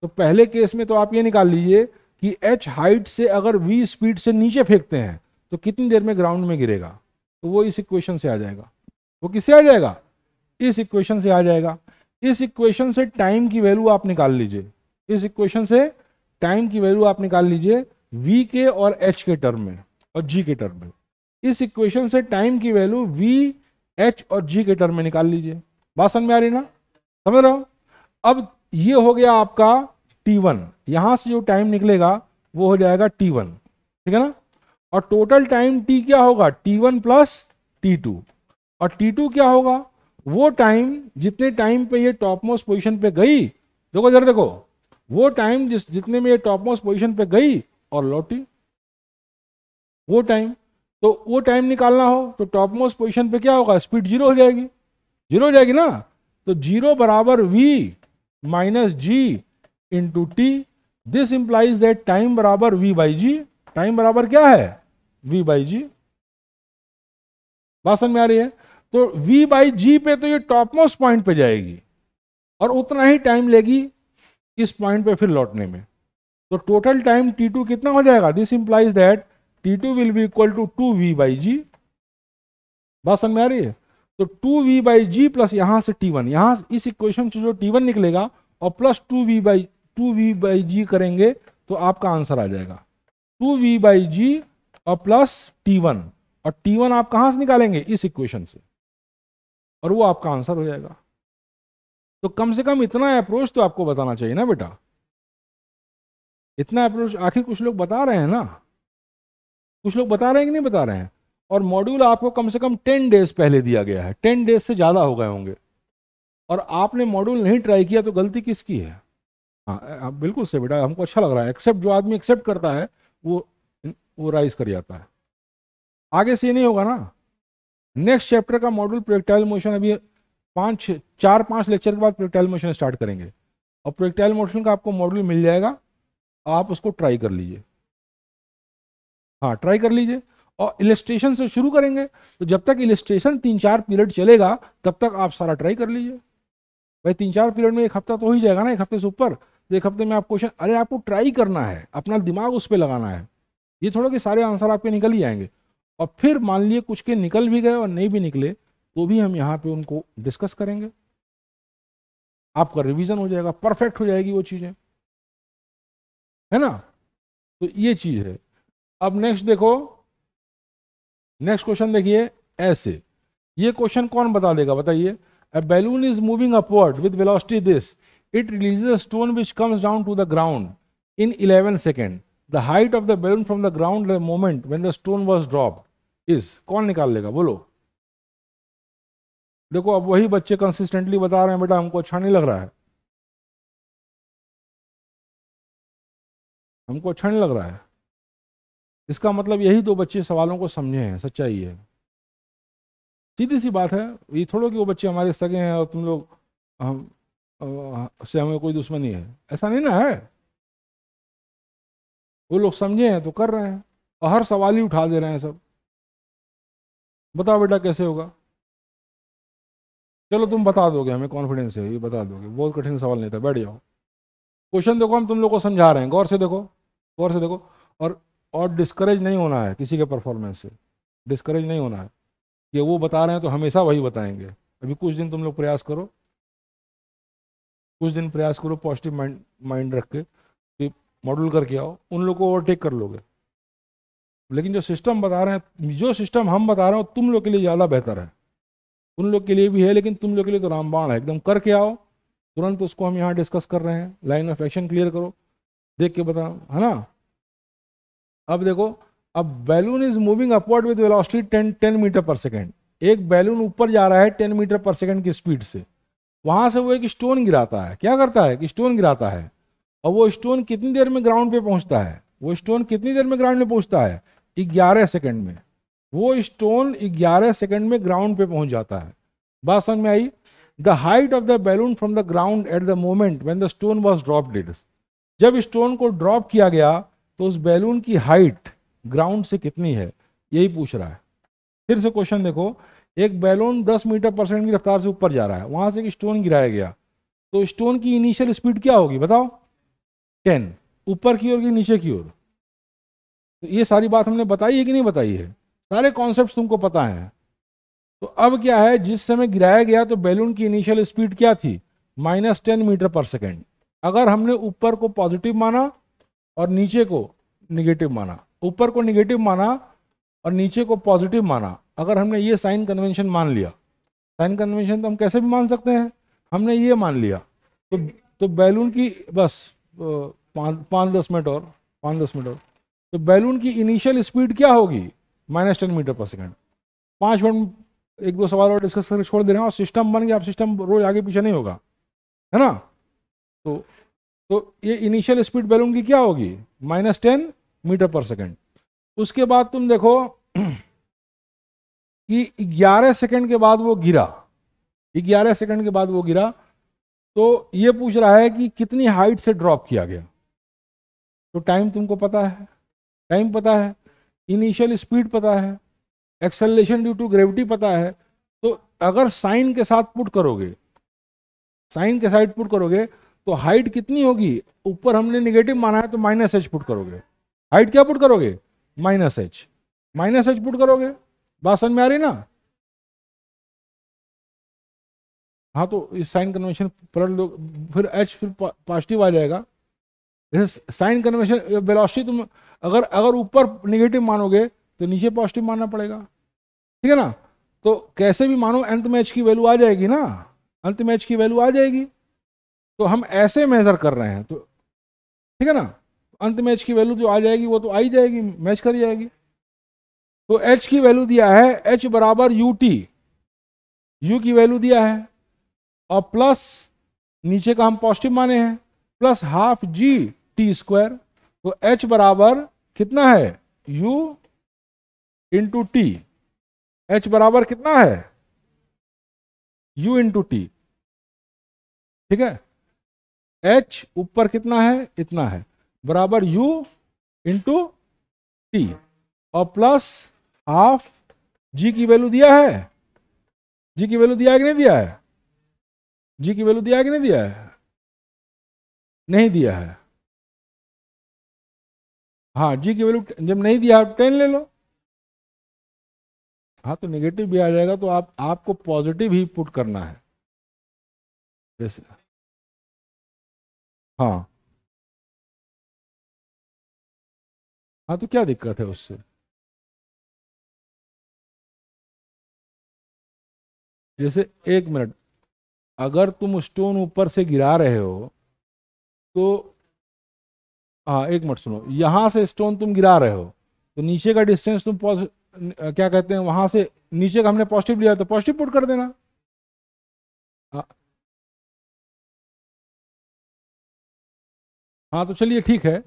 तो पहले केस में तो आप ये निकाल लीजिए कि h हाइट से अगर v स्पीड से नीचे फेंकते हैं तो कितनी देर में ग्राउंड में गिरेगा, तो वो इस इक्वेशन से आ जाएगा। वो किससे आ जाएगा? इस इक्वेशन से आ जाएगा। इस इक्वेशन से टाइम की वैल्यू आप निकाल लीजिए, इस इक्वेशन से टाइम की वैल्यू आप निकाल लीजिए v के और h के टर्म में और g के टर्म में। इस इक्वेशन से टाइम की वैल्यू v, h और g के टर्म में निकाल लीजिए। बात समझ में आ रही ना? समझ रहे हो? अब ये हो गया आपका t1, यहां से जो टाइम निकलेगा वो हो जाएगा t1, ठीक है ना। और टोटल टाइम t क्या होगा? t1 प्लस t2, और t2 क्या होगा? वो टाइम जितने टाइम पे ये टॉप मोस्ट पोजीशन पे गई, देखो जरा देखो, वो टाइम जितने में ये टॉप मोस्ट पोजीशन पे गई और लौटी, वो टाइम। तो वो टाइम निकालना हो तो टॉप मोस्ट पोजीशन पे क्या होगा? स्पीड 0 हो जाएगी, 0 हो जाएगी ना। तो 0 बराबर v minus g into T, this implies that time बराबर v बाई जी। टाइम बराबर क्या है? v बाई जी। बात समझ में आ रही है? तो v बाई जी पे तो ये टॉप मोस्ट पॉइंट पे जाएगी, और उतना ही टाइम लेगी इस पॉइंट पे फिर लौटने में। तो टोटल टाइम t2 कितना हो जाएगा? This implies that t2 will be equal to 2v/g। बात समझ में आ रही है? तो 2v/g प्लस यहां से t1, यहां इस इक्वेशन से जो t1 निकलेगा और प्लस 2v/g करेंगे तो आपका आंसर आ जाएगा 2v/g और प्लस t1, और t1 आप कहां से निकालेंगे? इस इक्वेशन से, और वो आपका आंसर हो जाएगा। तो कम से कम इतना अप्रोच तो आपको बताना चाहिए ना बेटा, इतना अप्रोच आखिर कुछ लोग बता रहे हैं ना, कुछ लोग बता रहे हैं कि नहीं बता रहे हैं। और मॉड्यूल आपको कम से कम 10 डेज पहले दिया गया है, 10 डेज से ज्यादा हो गए होंगे, और आपने मॉड्यूल नहीं ट्राई किया तो गलती किसकी है? हाँ बिल्कुल से बेटा, हमको अच्छा लग रहा है। एक्सेप्ट, जो आदमी एक्सेप्ट करता है वो राइज कर जाता है। आगे से ये नहीं होगा ना। नेक्स्ट चैप्टर का मॉड्यूल प्रोजेक्टाइल मोशन, अभी 4-5 लेक्चर के बाद प्रोजेक्टाइल मोशन स्टार्ट करेंगे, और प्रोजेक्टाइल मोशन का आपको मॉड्यूल मिल जाएगा, आप उसको ट्राई कर लीजिए। हाँ ट्राई कर लीजिए, और इलिस्ट्रेशन से शुरू करेंगे। तो जब तक इलिस्ट्रेशन 3-4 पीरियड चलेगा तब तक आप सारा ट्राई कर लीजिए। भाई 3-4 पीरियड में 1 हफ्ता तो हो ही जाएगा ना, 1 हफ्ते से ऊपर। तो 1 हफ्ते में आप क्वेश्चन, अरे आपको ट्राई करना है, अपना दिमाग उस पर लगाना है। ये थोड़ा कि सारे आंसर आपके निकल ही आएंगे, और फिर मान लिए कुछ के निकल भी गए और नहीं भी निकले तो भी हम यहाँ पे उनको डिस्कस करेंगे। आपका रिवीजन हो जाएगा, परफेक्ट हो जाएगी वो चीजें, है ना। तो ये चीज है। अब नेक्स्ट देखो, नेक्स्ट क्वेश्चन देखिए ऐसे। ये क्वेश्चन कौन बता देगा बताइए? A balloon is moving upward with velocity this. It releases a stone which comes down to the ground in 11 seconds. The height of the balloon from the ground the moment when the stone was dropped is. कौन निकाल लेगा बोलो? देखो अब वही बच्चे consistently बता रहे हैं बेटा, हमको अच्छा नहीं लग रहा है, हमको अच्छा नहीं लग रहा है। इसका मतलब यही 2 बच्चे सवालों को समझे हैं, सच्चाई है, सीधी सी बात है। ये थोड़ा कि वो बच्चे हमारे सगे हैं और तुम लोग हम से हमें कोई दुश्मनी है, ऐसा नहीं ना है। वो लोग समझे हैं तो कर रहे हैं, और हर सवाल ही उठा दे रहे हैं सब। बताओ बेटा कैसे होगा? चलो तुम बता दोगे, हमें कॉन्फिडेंस है, ये बता दोगे, बहुत कठिन सवाल नहीं था। बैठ जाओ, क्वेश्चन देखो, हम तुम लोग को समझा रहे हैं, गौर से देखो, गौर से देखो। और डिस्करेज नहीं होना है किसी के परफॉर्मेंस से, डिस्करेज नहीं होना है कि वो बता रहे हैं तो हमेशा वही बताएंगे। अभी कुछ दिन तुम लोग प्रयास करो, कुछ दिन प्रयास करो, पॉजिटिव माइंड रख के कि मॉड्यूल करके आओ, उन लोग को ओवरटेक कर लोगे। लेकिन जो सिस्टम बता रहे हैं, जो सिस्टम हम बता रहे हैं तुम लोग के लिए ज़्यादा बेहतर है, उन लोग के लिए भी है, लेकिन तुम लोग के लिए तो रामबाण है। एकदम करके आओ तुरंत, उसको हम यहाँ डिस्कस कर रहे हैं। लाइन ऑफ एक्शन क्लियर करो, देख के बताओ, है ना। अब देखो, अब balloon is moving upward with velocity 10 metre per second. एक बैलून ऊपर जा रहा है 10 मीटर पर सेकेंड की स्पीड से, वहां से वो एक स्टोन गिराता है। क्या करता है कि स्टोन गिराता है, और वो स्टोन कितनी देर में ग्राउंड पे पहुंचता है? वो स्टोन कितनी देर में ग्राउंड में पहुंचता है? 11 सेकंड में। वो स्टोन 11 सेकंड में ग्राउंड पे पहुंच जाता है। बात समझ में आई? The height of the balloon from the ground at the moment when the stone was dropped. जब स्टोन को ड्रॉप किया गया तो उस बैलून की हाइट ग्राउंड से कितनी है, यही पूछ रहा है। फिर से क्वेश्चन देखो, एक बैलून 10 मीटर पर सेकंड की रफ्तार से ऊपर जा रहा है, वहां से एक स्टोन गिराया गया, तो स्टोन की इनिशियल स्पीड क्या होगी बताओ? 10, ऊपर की ओर की नीचे की ओर? तो ये सारी बात हमने बताई है कि नहीं बताई है? सारे कॉन्सेप्ट तुमको पता है। तो अब क्या है, जिस समय गिराया गया तो बैलून की इनिशियल स्पीड क्या थी? -10 मीटर पर सेकेंड। अगर हमने ऊपर को पॉजिटिव माना और नीचे को निगेटिव माना, ऊपर को निगेटिव माना और नीचे को पॉजिटिव माना, अगर हमने ये साइन कन्वेंशन मान लिया, साइन कन्वेंशन तो हम कैसे भी मान सकते हैं, हमने ये मान लिया, तो बैलून की बस 5-10 मिनट और 5-10 मिनट और, तो बैलून की इनिशियल स्पीड क्या होगी? -10 मीटर पर सेकेंड। 5 मिनट 1-2 सवाल और डिस्कस करके छोड़ दे रहे हैं, और सिस्टम बन गया। अब सिस्टम रोज आगे पीछे नहीं होगा, है ना। तो ये इनिशियल स्पीड बैलून की क्या होगी? -10 मीटर पर सेकेंड। उसके बाद तुम देखो कि 11 सेकंड के बाद वो गिरा, 11 सेकंड के बाद वो गिरा, तो ये पूछ रहा है कि कितनी हाइट से ड्रॉप किया गया। तो टाइम तुमको पता है, टाइम पता है, इनिशियल स्पीड पता है, एक्सेलरेशन ड्यू टू ग्रेविटी पता है। तो अगर साइन के साथ पुट करोगे साइन के साइड पुट करोगे तो हाइट कितनी होगी, ऊपर हमने निगेटिव माना है तो माइनस एच पुट करोगे, हाइट क्या पुट करोगे, माइनस एच पुट करोगे। बात समझ में आ रही ना? हाँ तो इस साइन कन्वेंशन पलट दो, फिर एच फिर पॉजिटिव आ जाएगा। जैसे साइन कन्वेंशन वेलोसिटी तुम अगर अगर ऊपर निगेटिव मानोगे तो नीचे पॉजिटिव मानना पड़ेगा, ठीक है ना? तो कैसे भी मानो अंत में एच की वैल्यू आ जाएगी ना, अंत में एच की वैल्यू आ जाएगी। तो हम ऐसे मेजर कर रहे हैं तो ठीक है ना, अंत में एच की वैल्यू जो आ जाएगी वो तो आ ही जाएगी, मैच कर जाएगी। तो एच की वैल्यू दिया है एच बराबर यू टी, यू की वैल्यू दिया है और प्लस नीचे का हम पॉजिटिव माने हैं plus half G T square. तो एच बराबर कितना है, यू इंटू टी। एच बराबर कितना है, यू इंटू टी, ठीक है। एच ऊपर कितना है, इतना है, बराबर यू इंटू टी और प्लस हाफ जी की वैल्यू दिया है, जी की वैल्यू दिया है कि नहीं दिया है, जी की वैल्यू दिया है कि नहीं दिया है, नहीं दिया है। हाँ जी की वैल्यू जब नहीं दिया 10 ले लो। हाँ तो नेगेटिव भी आ जाएगा तो आपको पॉजिटिव ही पुट करना है जैसे। हाँ हाँ तो क्या दिक्कत है उससे, जैसे एक मिनट, अगर तुम स्टोन ऊपर से गिरा रहे हो तो हाँ एक मिनट सुनो, यहां से स्टोन तुम गिरा रहे हो तो नीचे का डिस्टेंस तुम क्या कहते हैं, वहां से नीचे का हमने पॉजिटिव लिया तो पॉजिटिव पुट कर देना। हाँ हाँ तो चलिए ठीक है,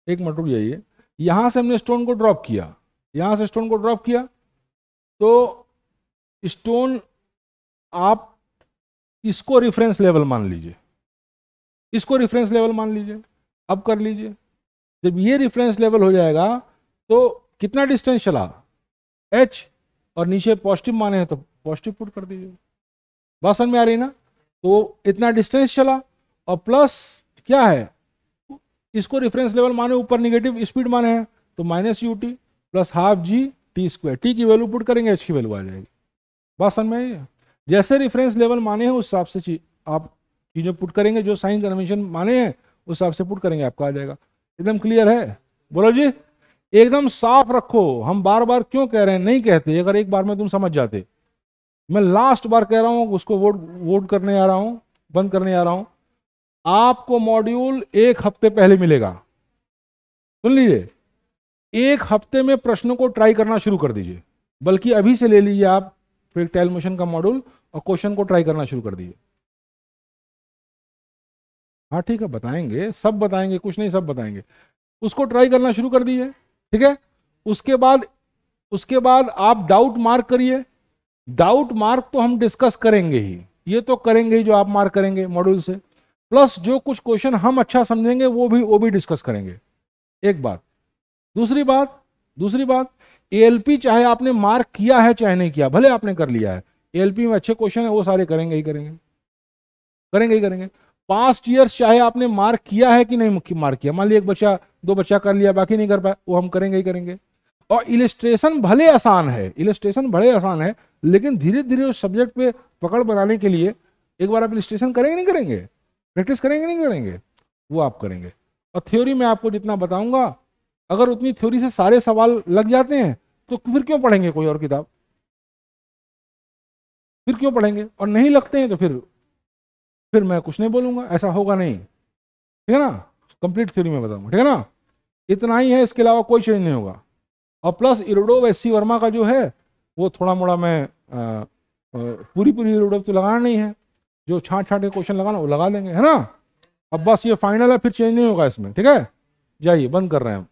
एक मिनट रुक जाइए। यहां से हमने स्टोन को ड्रॉप किया, यहां से स्टोन को ड्रॉप किया तो स्टोन आप इसको रेफरेंस लेवल मान लीजिए, इसको रेफरेंस लेवल मान लीजिए, अब कर लीजिए। जब ये रेफरेंस लेवल हो जाएगा तो कितना डिस्टेंस चला, h, और नीचे पॉजिटिव माने हैं तो पॉजिटिव पुट कर दीजिए। बात समझ में आ रही ना? तो इतना डिस्टेंस चला और प्लस क्या है, इसको रेफरेंस लेवल माने, ऊपर निगेटिव स्पीड माने हैं तो minus U T plus half G T square. T की वैल्यू पुट करेंगे एच की वैल्यू आ जाएगी। बात समझ में आई? जैसे रेफरेंस लेवल माने हैं उस हिसाब से आप चीजें पुट करेंगे, जो साइन कन्वेंशन माने हैं उस हिसाब से पुट करेंगे, आपका आ जाएगा। एकदम क्लियर है? बोलो जी, एकदम साफ रखो। हम बार बार क्यों कह रहे हैं, नहीं कहते, अगर एक बार में तुम समझ जाते। मैं लास्ट बार कह रहा हूं, उसको वोट करने आ रहा हूं, बंद करने आ रहा हूं। आपको मॉड्यूल एक हफ्ते पहले मिलेगा, सुन लीजिए। एक हफ्ते में प्रश्नों को ट्राई करना शुरू कर दीजिए, बल्कि अभी से ले लीजिए आप प्रोजेक्टाइल मोशन का मॉड्यूल और क्वेश्चन को ट्राई करना शुरू कर दीजिए। हाँ ठीक है, बताएंगे, सब बताएंगे, कुछ नहीं सब बताएंगे। उसको ट्राई करना शुरू कर दीजिए, ठीक है। उसके बाद आप डाउट मार्क करिए। डाउट मार्क तो हम डिस्कस करेंगे ही, ये तो करेंगे ही जो आप मार्क करेंगे मॉड्यूल से, प्लस जो कुछ क्वेश्चन हम अच्छा समझेंगे वो भी डिस्कस करेंगे। एक बात। दूसरी बात, एएलपी चाहे आपने मार्क किया है चाहे नहीं किया, भले आपने कर लिया है, एएलपी में अच्छे क्वेश्चन है वो सारे करेंगे ही करेंगे। पास्ट ईयर्स चाहे आपने मार्क किया है कि नहीं मार्क किया, मान लिया एक बच्चा दो बच्चा कर लिया बाकी नहीं कर पाया, वो हम करेंगे ही करेंगे। और इलिस्ट्रेशन भले आसान है, लेकिन धीरे धीरे उस सब्जेक्ट पे पकड़ बनाने के लिए एक बार आप इलिस्ट्रेशन करेंगे नहीं करेंगे, प्रैक्टिस करेंगे नहीं करेंगे, वो आप करेंगे। और थ्योरी में आपको जितना बताऊंगा, अगर उतनी थ्योरी से सारे सवाल लग जाते हैं तो फिर क्यों पढ़ेंगे कोई और किताब, फिर क्यों पढ़ेंगे? और नहीं लगते हैं तो फिर मैं कुछ नहीं बोलूंगा, ऐसा होगा नहीं, ठीक है ना। कंप्लीट थ्योरी में बताऊंगा, ठीक है ना। इतना ही है, इसके अलावा कोई चेंज नहीं होगा। और प्लस इरोडोव एससी वर्मा का जो है वो थोड़ा मोड़ा मैं पूरी इरोडोव तो लगाना नहीं है, जो छांट के क्वेश्चन लगाना वो लगा लेंगे, है ना। अब बस ये फाइनल है, फिर चेंज नहीं होगा इसमें, ठीक है। जाइए, बंद कर रहे हैं हम।